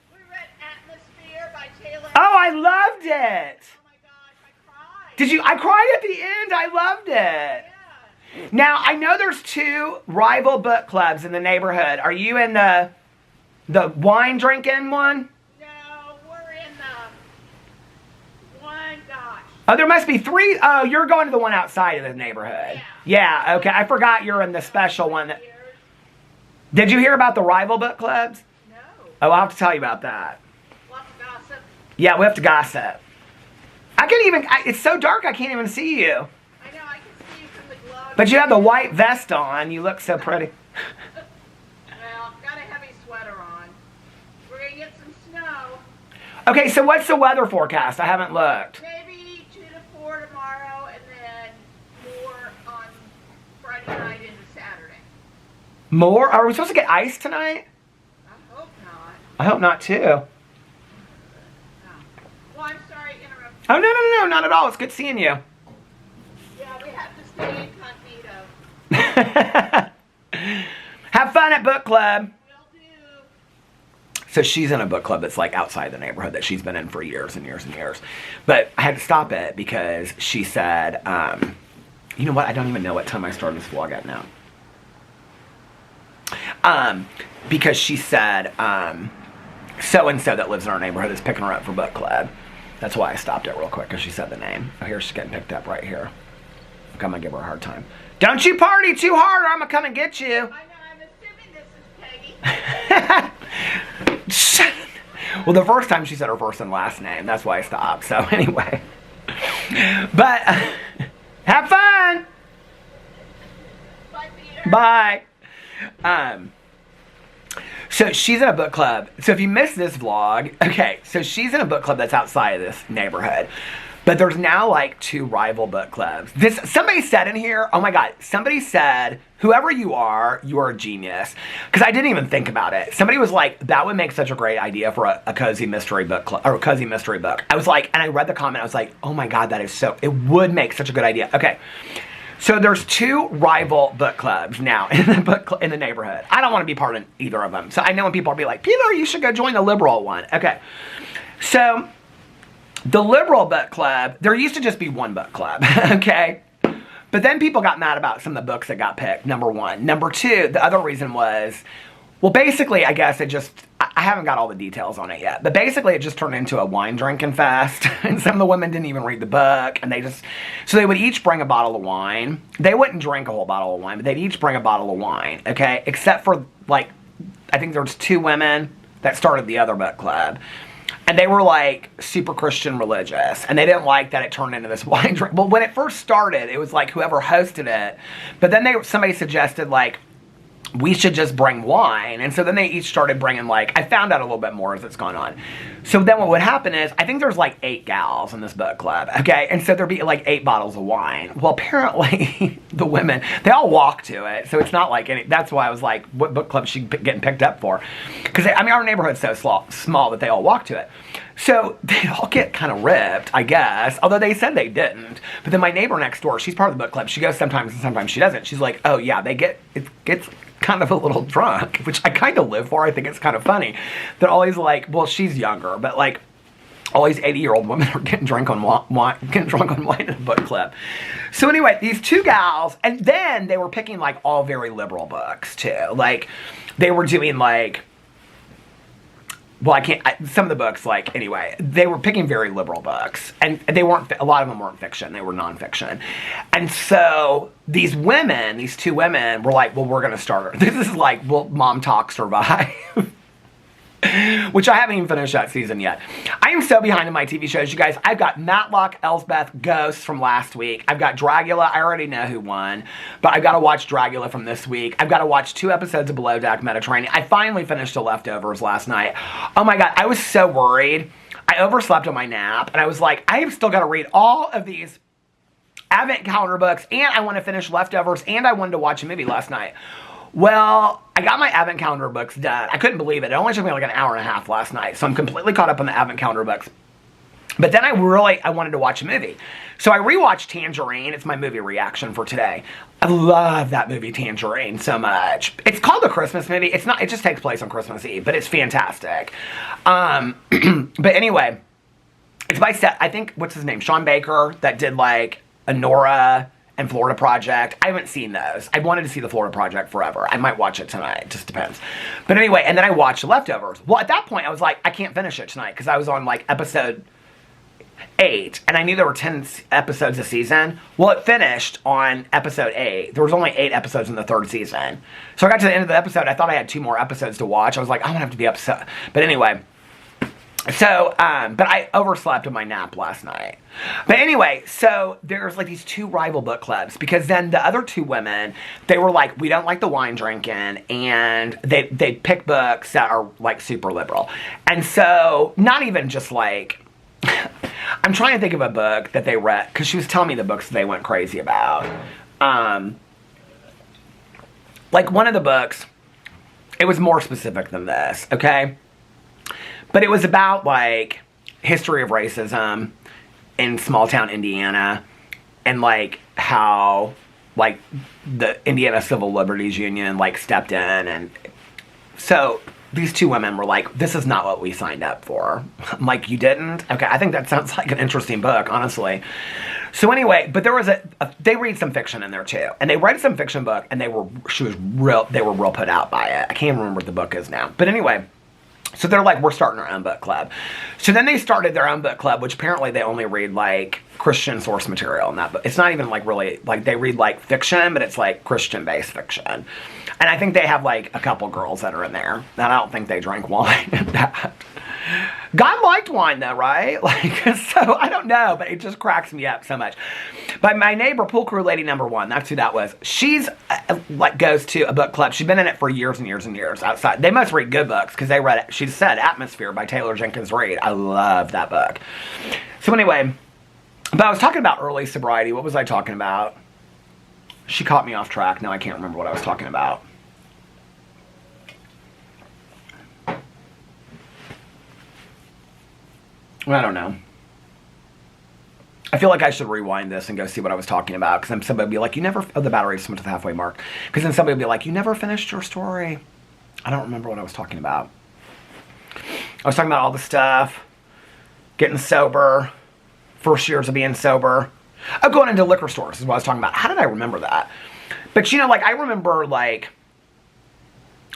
We read Atmosphere by Taylor. Oh, I loved it. Oh my gosh, I cried. Did you? I cried at the end. I loved it. Yeah. Now, I know there's 2 rival book clubs in the neighborhood. Are you in the wine drinking one? No, we're in the one, gosh. Oh, there must be 3. Oh, you're going to the one outside of the neighborhood. Yeah, okay. I forgot you're in the special one. Did you hear about the rival book clubs? No. Oh, I'll have to tell you about that. Lots of gossip. Yeah, we have to gossip. I can't even, it's so dark I can't even see you. I know, I can see you from the glove. But you have the white vest on. You look so pretty. Well, got a heavy sweater on. We're going to get some snow. Okay, so what's the weather forecast? I haven't looked. Maybe 2 to 4 tomorrow, and then more on Friday night into Saturday. More? Are we supposed to get ice tonight? I hope not. I hope not, too. No. Well, I'm sorry to interrupt. Oh, no, not at all. It's good seeing you. Yeah, we have to stay incognito. Have fun at book club. Will do. So she's in a book club that's like outside the neighborhood that she's been in for years and years and years. But I had to stop it because she said, you know what? I don't even know what time I started this vlog at now. Because she said, so-and-so that lives in our neighborhood is picking her up for book club. That's why I stopped it real quick because she said the name. Oh, here she's getting picked up right here. I'm gonna give her a hard time. Don't you party too hard or I'm gonna come and get you. I know, I'm assuming this is Peggy. Well, the first time she said her first and last name. That's why I stopped. So anyway. But have fun. Bye, Peter. Bye. So she's in a book club. So if you missed this vlog, okay, so she's in a book club that's outside of this neighborhood. But there's now like 2 rival book clubs. Somebody said in here, oh my God, somebody said, whoever you are a genius. Because I didn't even think about it. Somebody was like, that would make such a great idea for a cozy mystery book club, or a cozy mystery book. I was like, and I read the comment, I was like, oh my God, it would make such a good idea. Okay. So there's 2 rival book clubs now in the neighborhood. I don't want to be part of either of them. So I know when people will be like, Peter, you should go join the liberal one. Okay. So the liberal book club, there used to just be one book club, okay? But then people got mad about some of the books that got picked, number 1. Number 2, the other reason was, well, basically, I guess I I haven't got all the details on it yet. But basically, it just turned into a wine drinking fest. And some of the women didn't even read the book. And so they would each bring a bottle of wine. They wouldn't drink a whole bottle of wine, but they'd each bring a bottle of wine, okay? Except for, like, I think there was 2 women that started the other book club. And they were, like, super Christian religious. And they didn't like that it turned into this wine drink. Well, when it first started, it was, like, whoever hosted it. But then somebody suggested, like, we should just bring wine. And so then they each started bringing, like, I found out a little bit more as it's gone on. So then what would happen is, I think there's like 8 gals in this book club, okay? And so there'd be like 8 bottles of wine. Well, apparently the women, they all walk to it. So it's not like that's why I was like, what book club is she getting picked up for? Because, I mean, our neighborhood's so small that they all walk to it. So they all get kind of ripped, I guess, although they said they didn't. But then my neighbor next door, she's part of the book club. She goes sometimes and sometimes she doesn't. She's like, oh yeah, it gets kind of a little drunk, which I kind of live for. I think it's kind of funny. They're always like, well, she's younger, but like all these 80-year-old women are getting drunk on wine in a book club. So anyway, these 2 gals, and then they were picking like all very liberal books too. Like they were doing like, well, some of the books, like, anyway, they were picking very liberal books. And they weren't, a lot of them weren't fiction. They were nonfiction. And so these 2 women were like, well, we're going to start. This is like, will Mom Talk survive? Which I haven't even finished that season yet. I am so behind in my TV shows, you guys. I've got Matlock, Elsbeth, Ghosts from last week. I've got Dragula. I already know who won, but I've got to watch Dragula from this week. I've got to watch 2 episodes of Below Deck Mediterranean. I finally finished The Leftovers last night. Oh my God, I was so worried. I overslept on my nap, and I was like, I have still got to read all of these Advent calendar books, and I want to finish Leftovers, and I wanted to watch a movie last night. Well, I got my Advent calendar books done. I couldn't believe it. It only took me like an hour and a half last night. So I'm completely caught up on the Advent calendar books. But then I wanted to watch a movie. So I rewatched Tangerine. It's my movie reaction for today. I love that movie Tangerine so much. It's called a Christmas movie. It's not, it just takes place on Christmas Eve, but it's fantastic. But anyway, it's by I think, what's his name? Sean Baker, that did like Nora and Florida Project. I haven't seen those. I wanted to see the Florida Project forever. I might watch it tonight. It just depends. But anyway, and then I watched Leftovers. Well, at that point, I was like, I can't finish it tonight because I was on like episode 8, and I knew there were 10 episodes a season. Well, it finished on episode 8. There was only 8 episodes in the 3rd season. So I got to the end of the episode. I thought I had 2 more episodes to watch. I was like, I'm going to have to be upset. But anyway, so, but I overslept in my nap last night. But anyway, so there's like these 2 rival book clubs, because then the other 2 women, they were like, we don't like the wine drinking, and they pick books that are like super liberal. And so, not even just like, I'm trying to think of a book that they read, because she was telling me the books they went crazy about. Like one of the books, it was more specific than this, okay? But it was about, like, history of racism in small town Indiana, and, like, how, like, the Indiana Civil Liberties Union, like, stepped in. And so these 2 women were like, this is not what we signed up for. I'm like, you didn't? Okay, I think that sounds like an interesting book, honestly. So anyway, but there was they read some fiction in there too. And they read some fiction book, and they were real put out by it. I can't even remember what the book is now. But anyway, so they're like, we're starting our own book club. So then they started their own book club, which apparently they only read like Christian source material in that book. It's not even like really, like they read like fiction, but it's like Christian-based fiction. And I think they have like a couple girls that are in there. And I don't think they drank wine in that. God liked wine though, right? Like, so I don't know, but it just cracks me up so much. But my neighbor, Pool Crew Lady Number 1, that's who that was. She's like goes to a book club. She's been in it for years and years and years outside. They must read good books because they read it. She said Atmosphere by Taylor Jenkins Reid. I love that book. So anyway, but I was talking about early sobriety. What was I talking about? She caught me off track. Now I can't remember what I was talking about. Well, I don't know. I feel like I should rewind this and go see what I was talking about, because then somebody would be like, you never, the battery just went to the halfway mark. Because then somebody would be like, you never finished your story. I don't remember what I was talking about. I was talking about all the stuff, getting sober, first years of being sober. Oh, going into liquor stores is what I was talking about. How did I remember that? But, you know, like, I remember, like,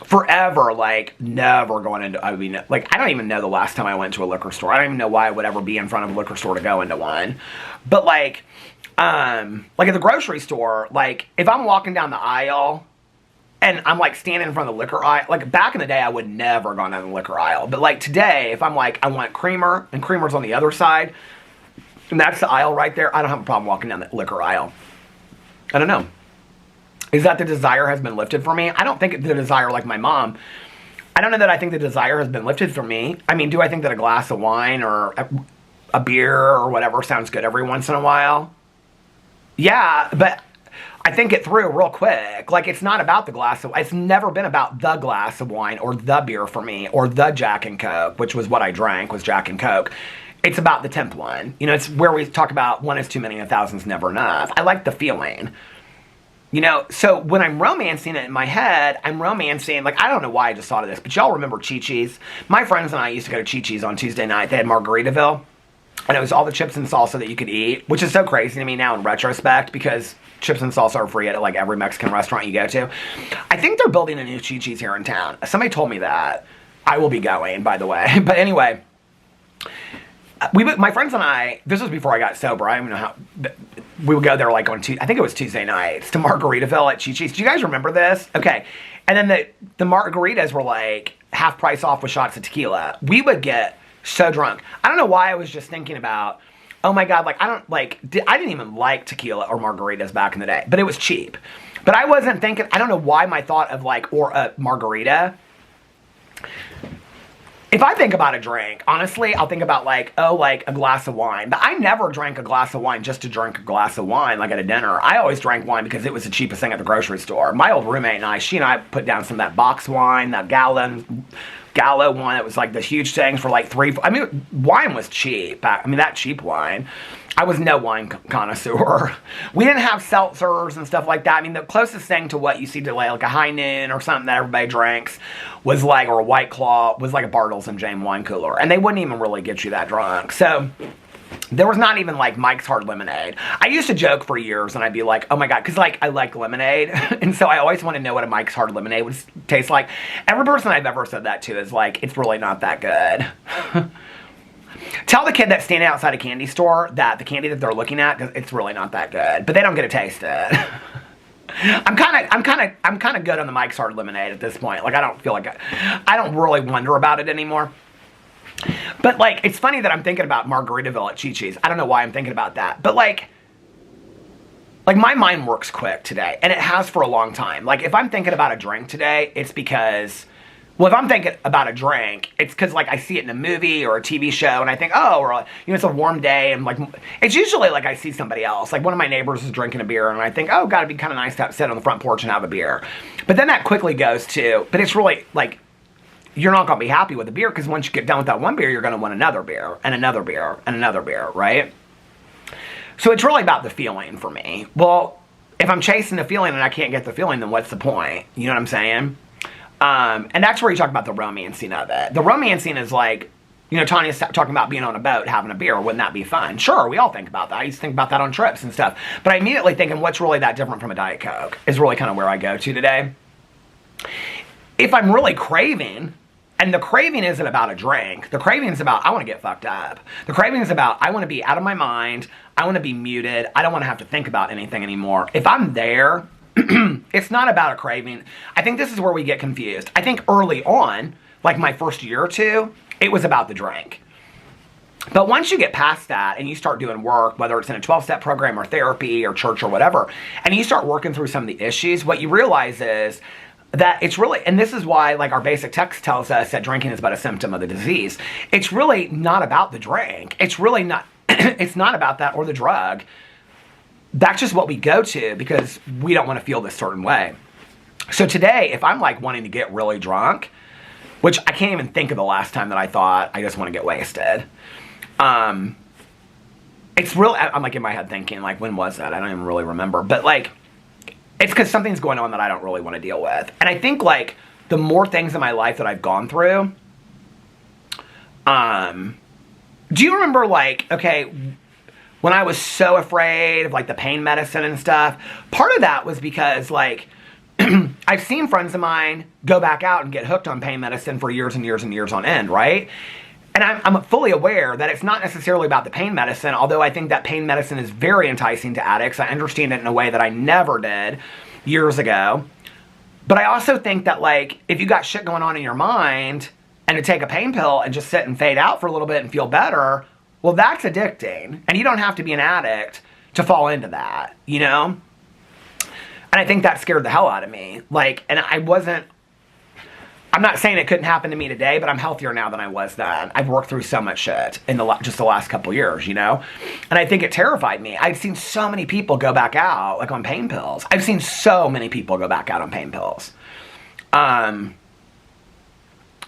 forever, like, never going into, I mean, like, I don't even know the last time I went to a liquor store. I don't even know why I would ever be in front of a liquor store to go into one. But, like at the grocery store, like, if I'm walking down the aisle and I'm, like, standing in front of the liquor aisle, like, back in the day, I would never go down the liquor aisle. But, like, today, if I'm, like, I want creamer, and creamer's on the other side, and that's the aisle right there, I don't have a problem walking down the liquor aisle. I don't know. Is that the desire has been lifted for me? I don't think the desire, like my mom, I don't know that I think the desire has been lifted for me. I mean, do I think that a glass of wine or a beer or whatever sounds good every once in a while? Yeah, but I think it through real quick. Like, it's not about the glass of, it's never been about the glass of wine or the beer for me or the Jack and Coke, which was what I drank, was Jack and Coke. It's about the 10th one. You know, it's where we talk about one is too many and a thousand's never enough. I like the feeling. You know, so when I'm romancing it in my head, I'm romancing, like, I don't know why I just thought of this, but y'all remember Chi-Chi's? My friends and I used to go to Chi-Chi's on Tuesday night. They had Margaritaville. And it was all the chips and salsa that you could eat, which is so crazy to me now in retrospect because chips and salsa are free at like every Mexican restaurant you go to. I think they're building a new Chi-Chi's here in town. Somebody told me that. I will be going, by the way. But anyway, my friends and I, this was before I got sober. I don't even know how, we would go there like on I think it was Tuesday nights to Margaritaville at Chi-Chi's. Do you guys remember this? Okay. And then the margaritas were like half price off with shots of tequila. We would get so drunk. I don't know why I was just thinking about, oh my God, like, I didn't even like tequila or margaritas back in the day, but it was cheap. But I wasn't thinking, I don't know why my thought of like, or a margarita. If I think about a drink, honestly, I'll think about like, oh, like a glass of wine. But I never drank a glass of wine just to drink a glass of wine, like at a dinner. I always drank wine because it was the cheapest thing at the grocery store. My old roommate and I, she and I put down some of that box wine, that Gallo one. It was like the huge things for like I mean, wine was cheap. I mean, that cheap wine. I was no wine connoisseur. We didn't have seltzers and stuff like that. I mean, the closest thing to what you see today, like a High Noon or something that everybody drinks, was like, or a White Claw, was like a Bartles and James wine cooler. And they wouldn't even really get you that drunk. So there was not even like Mike's Hard Lemonade. I used to joke for years and I'd be like, oh my God, because like I like lemonade. And so I always want to know what a Mike's Hard Lemonade would taste like. Every person I've ever said that to is like, it's really not that good. Tell the kid that's standing outside a candy store that the candy that they're looking at, it's really not that good. But they don't get to taste it. I'm kind of good on the Mike's Hard Lemonade at this point. Like, I don't feel like I don't really wonder about it anymore. But, like, it's funny that I'm thinking about Margaritaville at Chi-Chi's. I don't know why I'm thinking about that. But, like, my mind works quick today. And it has for a long time. Like, if I'm thinking about a drink today, it's because, well, if I'm thinking about a drink, it's because, like, I see it in a movie or a TV show. And I think, oh, or, you know, it's a warm day. And, like, it's usually, like, I see somebody else. Like, one of my neighbors is drinking a beer. And I think, oh, God, it'd be kind of nice to sit on the front porch and have a beer. But then that quickly goes to, but it's really, like, you're not going to be happy with the beer because once you get done with that one beer, you're going to want another beer and another beer and another beer, right? So it's really about the feeling for me. Well, if I'm chasing the feeling and I can't get the feeling, then what's the point? You know what I'm saying? And that's where you talk about the romancing of it. The romancing is like, you know, Tanya's talking about being on a boat, having a beer. Wouldn't that be fun? Sure, we all think about that. I used to think about that on trips and stuff. But I immediately think, and what's really that different from a Diet Coke is really kind of where I go to today. If I'm really craving, and the craving isn't about a drink. The craving is about, I want to get fucked up. The craving is about, I want to be out of my mind. I want to be muted. I don't want to have to think about anything anymore. If I'm there, it's not about a craving. I think this is where we get confused. I think early on, like my first year or two, it was about the drink. But once you get past that and you start doing work, whether it's in a 12-step program or therapy or church or whatever, and you start working through some of the issues, what you realize is that it's really, and this is why, like, our basic text tells us that drinking is but a symptom of the disease. It's really not about the drink. It's really not, it's not about that or the drug. That's just what we go to because we don't want to feel this certain way. So today, if I'm, like, wanting to get really drunk, which I can't even think of the last time that I thought I just want to get wasted. It's really, I'm, like, in my head thinking, like, when was that? I don't even really remember. But, like, it's because something's going on that I don't really want to deal with. And I think, like, the more things in my life that I've gone through, do you remember, like, okay, when I was so afraid of, like, the pain medicine and stuff, part of that was because, like, I've seen friends of mine go back out and get hooked on pain medicine for years and years and years on end, right? And I'm fully aware that it's not necessarily about the pain medicine, although I think that pain medicine is very enticing to addicts. I understand it in a way that I never did years ago. But I also think that, like, if you got shit going on in your mind and to take a pain pill and just sit and fade out for a little bit and feel better, well, that's addicting. And you don't have to be an addict to fall into that, you know? And I think that scared the hell out of me. Like, and I'm not saying it couldn't happen to me today, but I'm healthier now than I was then. I've worked through so much shit in just the last couple years, you know? And I think it terrified me. I've seen so many people go back out, like, on pain pills. I've seen so many people go back out on pain pills. And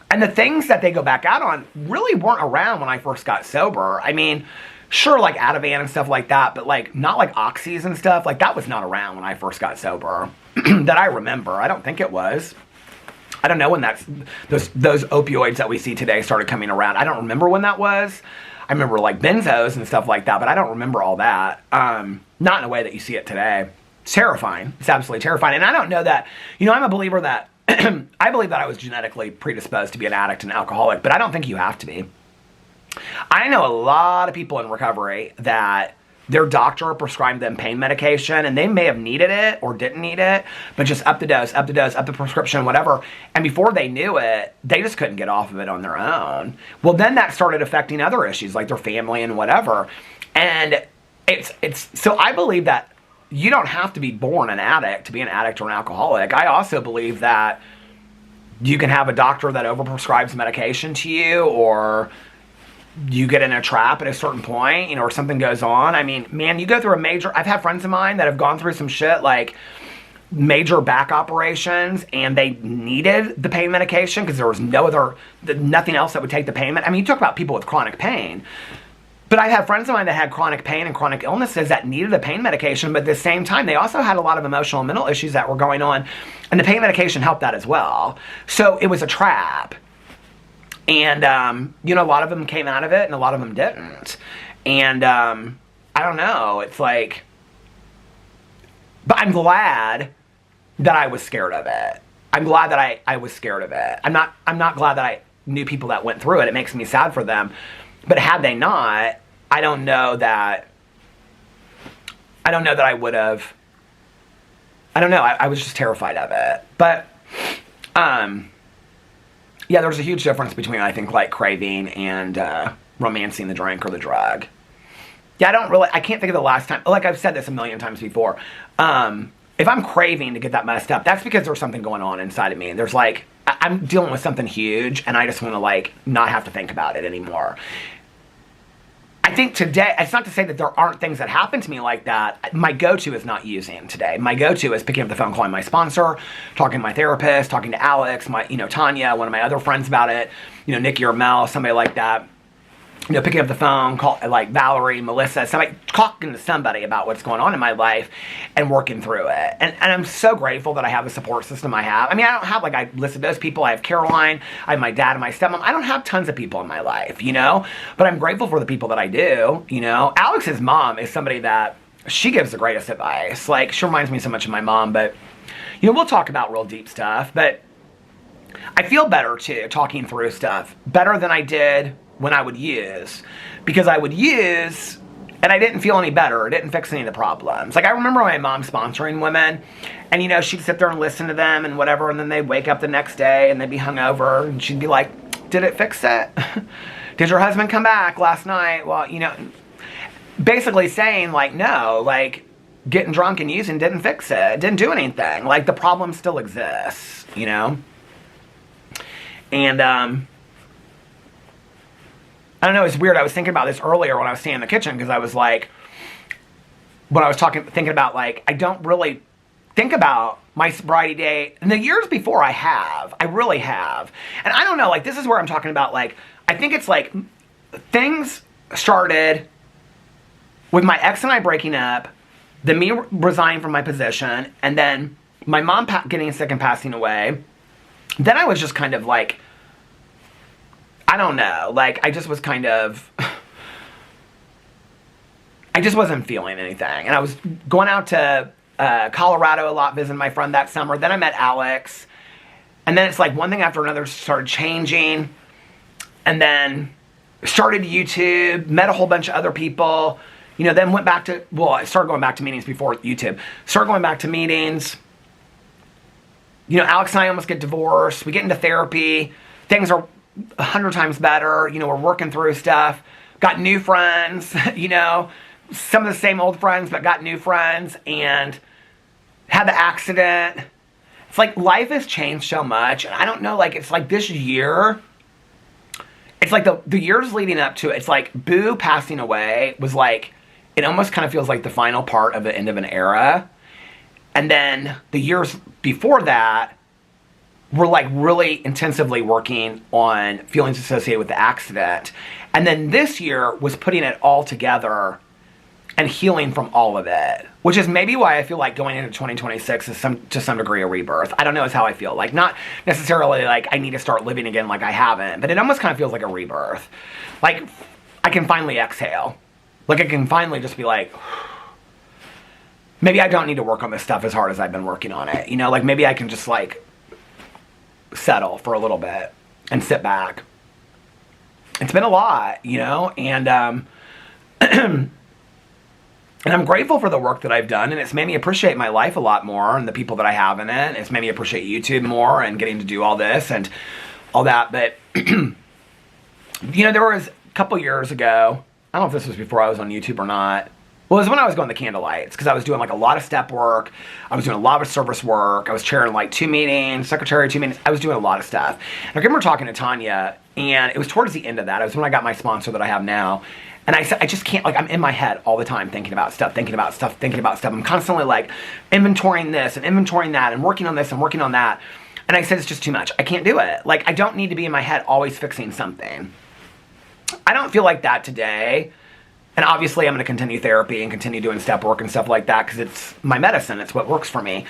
the things that they go back out on really weren't around when I first got sober. I mean, sure, like Ativan and stuff like that, but, like, not like oxys and stuff. Like, that was not around when I first got sober that I remember. I don't think it was. I don't know when those opioids that we see today started coming around. I don't remember when that was. I remember, like, benzos and stuff like that, but I don't remember all that. Not in a way that you see it today. It's terrifying. It's absolutely terrifying. And I don't know that, you know, I'm a believer that, I believe that I was genetically predisposed to be an addict and alcoholic, but I don't think you have to be. I know a lot of people in recovery that their doctor prescribed them pain medication, and they may have needed it or didn't need it, but just up the dose, up the prescription, whatever. And before they knew it, they just couldn't get off of it on their own. Well, then that started affecting other issues, like their family and whatever. And so I believe that you don't have to be born an addict to be an addict or an alcoholic. I also believe that you can have a doctor that overprescribes medication to you, or you get in a trap at a certain point, you know, or something goes on. I mean, man, you go through I've had friends of mine that have gone through some shit, like major back operations, and they needed the pain medication because there was nothing else that would take the pain. I mean, you talk about people with chronic pain. But I have friends of mine that had chronic pain and chronic illnesses that needed the pain medication, but at the same time, they also had a lot of emotional and mental issues that were going on, and the pain medication helped that as well. So it was a trap. And, you know, a lot of them came out of it and a lot of them didn't. And, I don't know, it's like, but I'm glad that I was scared of it. I'm glad that I was scared of it. I'm not glad that I knew people that went through it. It makes me sad for them. But had they not, I don't know that I would have, I don't know, I was just terrified of it. But, yeah, there's a huge difference between, I think, like, craving and romancing the drink or the drug. Yeah, I can't think of the last time, like I've said this a million times before. If I'm craving to get that messed up, that's because there's something going on inside of me. There's, like, I'm dealing with something huge, and I just want to, like, not have to think about it anymore. I think today, it's not to say that there aren't things that happen to me like that. My go-to is not using today. My go-to is picking up the phone, calling my sponsor, talking to my therapist, talking to Alex, Tanya, one of my other friends about it, Nikki or Mel, somebody like that. Picking up the phone, call like Valerie, Melissa, somebody, talking to somebody about what's going on in my life and working through it. And I'm so grateful that I have the support system I have. I mean, I don't have, like, I listed those people. I have Caroline, I have my dad and my stepmom. I don't have tons of people in my life, but I'm grateful for the people that I do, Alex's mom is somebody that, she gives the greatest advice. Like, she reminds me so much of my mom, but, we'll talk about real deep stuff, but I feel better, too, talking through stuff. Better than I did when I would use, because I would use and I didn't feel any better. It didn't fix any of the problems. Like, I remember my mom sponsoring women, and she'd sit there and listen to them and whatever, and then they'd wake up the next day and they'd be hungover, and she'd be like, did it fix it? Did your husband come back last night? Well, basically saying, like, no, like, getting drunk and using didn't fix it. It didn't do anything. Like, the problem still exists, And, I don't know, it's weird. I was thinking about this earlier when I was standing in the kitchen, because I was like, when I was thinking about, like, I don't really think about my sobriety day. And the years before I really have. And I don't know, like, this is where I'm talking about, like, I think it's like, things started with my ex and I breaking up, then me resigning from my position, and then my mom getting sick and passing away. Then I was just kind of like, I don't know, like, I just was kind of, I just wasn't feeling anything. And I was going out to Colorado a lot, visiting my friend that summer. Then I met Alex. And then it's like one thing after another started changing. And then started YouTube, met a whole bunch of other people. You know, then went back to, well, I started going back to meetings before YouTube. Started going back to meetings. You know, Alex and I almost get divorced. We get into therapy. Things are 100 times better. You know, we're working through stuff. Got new friends, you know, some of the same old friends, but got new friends, and had the accident. It's like life has changed so much. And I don't know, like, it's like this year, it's like the years leading up to it, it's like Boo passing away was like, it almost kind of feels like the final part of the end of an era. And then the years before that were like really intensively working on feelings associated with the accident. And then this year was putting it all together and healing from all of it, which is maybe why I feel like going into 2026 is to some degree a rebirth. I don't know, is how I feel. Like, not necessarily like I need to start living again like I haven't, but it almost kind of feels like a rebirth. Like, I can finally exhale. Like, I can finally just be like, maybe I don't need to work on this stuff as hard as I've been working on it. You know, like, maybe I can just like settle for a little bit and sit back. It's been a lot, you know, and and I'm grateful for the work that I've done, and it's made me appreciate my life a lot more and the people that I have in it. It's made me appreciate YouTube more and getting to do all this and all that. But, you know, there was a couple years ago, I don't know if this was before I was on YouTube or not. Well, it was when I was going to Candlelights, because I was doing like a lot of step work. I was doing a lot of service work. I was chairing like 2 meetings, secretary 2 meetings. I was doing a lot of stuff. And I remember talking to Tanya, and it was towards the end of that. It was when I got my sponsor that I have now. And I said, I just can't, like, I'm in my head all the time thinking about stuff, thinking about stuff, thinking about stuff. I'm constantly like inventorying this and inventorying that and working on this and working on that. And I said, it's just too much. I can't do it. Like, I don't need to be in my head always fixing something. I don't feel like that today. And obviously I'm going to continue therapy and continue doing step work and stuff like that because it's my medicine. It's what works for me.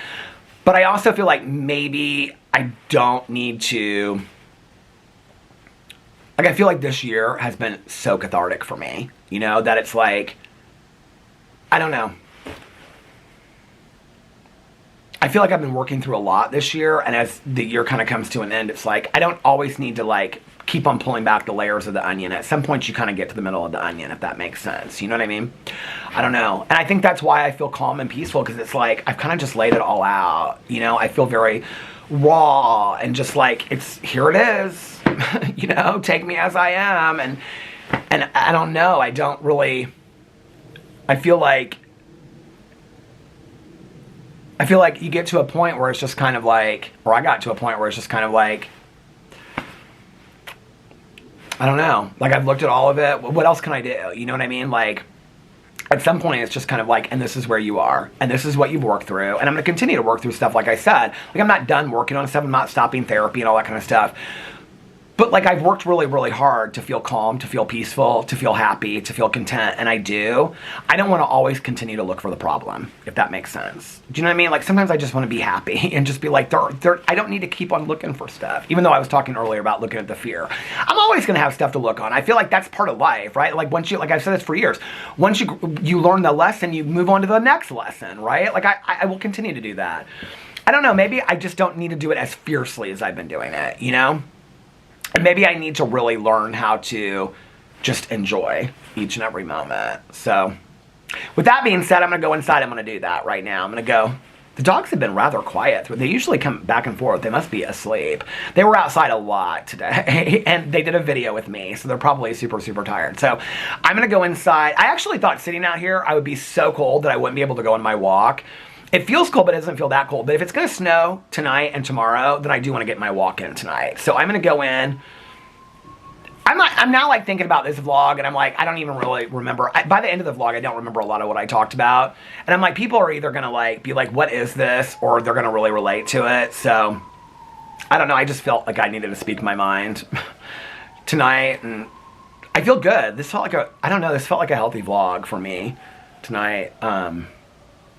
But I also feel like maybe I don't need to... Like, I feel like this year has been so cathartic for me. You know, that it's like... I don't know. I feel like I've been working through a lot this year. And as the year kind of comes to an end, it's like I don't always need to, like, keep on pulling back the layers of the onion. At some point you kind of get to the middle of the onion, if that makes sense. You know what I mean? I don't know. And I think that's why I feel calm and peaceful, because it's like I've kind of just laid it all out. You know, I feel very raw and just like, it's, here it is. You know, take me as I am. And I don't know. I don't really, I feel like you get to a point where it's just kind of like, or I got to a point where it's just kind of like, I don't know. Like, I've looked at all of it. What else can I do? You know what I mean? Like, at some point, it's just kind of like, and this is where you are. And this is what you've worked through. And I'm going to continue to work through stuff, like I said. Like, I'm not done working on stuff. I'm not stopping therapy and all that kind of stuff. But, like, I've worked really, really hard to feel calm, to feel peaceful, to feel happy, to feel content. And I do. I don't want to always continue to look for the problem, if that makes sense. Do you know what I mean? Like, sometimes I just want to be happy and just be like, I don't need to keep on looking for stuff. Even though I was talking earlier about looking at the fear. I'm always going to have stuff to look on. I feel like that's part of life, right? Like, once you, like I've said this for years, once you learn the lesson, you move on to the next lesson, right? Like, I will continue to do that. I don't know. Maybe I just don't need to do it as fiercely as I've been doing it, you know? And maybe I need to really learn how to just enjoy each and every moment. So, with that being said, I'm going to go inside. I'm going to do that right now. I'm going to go. The dogs have been rather quiet. They usually come back and forth. They must be asleep. They were outside a lot today, and they did a video with me, so they're probably super, super tired. So, I'm going to go inside. I actually thought sitting out here, I would be so cold that I wouldn't be able to go on my walk. It feels cold, but it doesn't feel that cold. But if it's going to snow tonight and tomorrow, then I do want to get my walk in tonight. So I'm going to go in. I'm now like thinking about this vlog, and I'm like, I don't even really remember. By the end of the vlog, I don't remember a lot of what I talked about. And I'm like, people are either going to like be like, what is this? Or they're going to really relate to it. So I don't know. I just felt like I needed to speak my mind tonight. And I feel good. This felt like this felt like a healthy vlog for me tonight.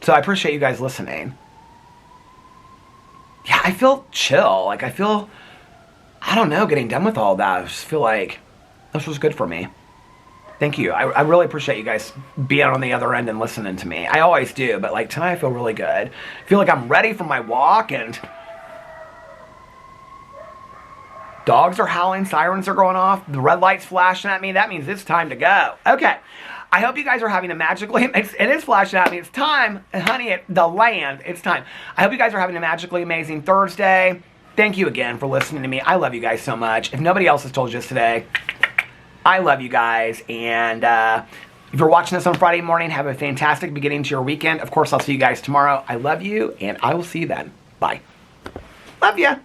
So I appreciate you guys listening. Yeah, I feel chill. Like, I don't know, getting done with all that. I just feel like this was good for me. Thank you. I really appreciate you guys being on the other end and listening to me. I always do, but like tonight I feel really good. I feel like I'm ready for my walk, and dogs are howling, sirens are going off, the red light's flashing at me. That means it's time to go. Okay. I hope you guys are having a magically, it is flashing at me. It's time, honey, the land, it's time. I hope you guys are having a magically amazing Thursday. Thank you again for listening to me. I love you guys so much. If nobody else has told you this today, I love you guys. And if you're watching this on Friday morning, have a fantastic beginning to your weekend. Of course, I'll see you guys tomorrow. I love you, and I will see you then. Bye. Love ya.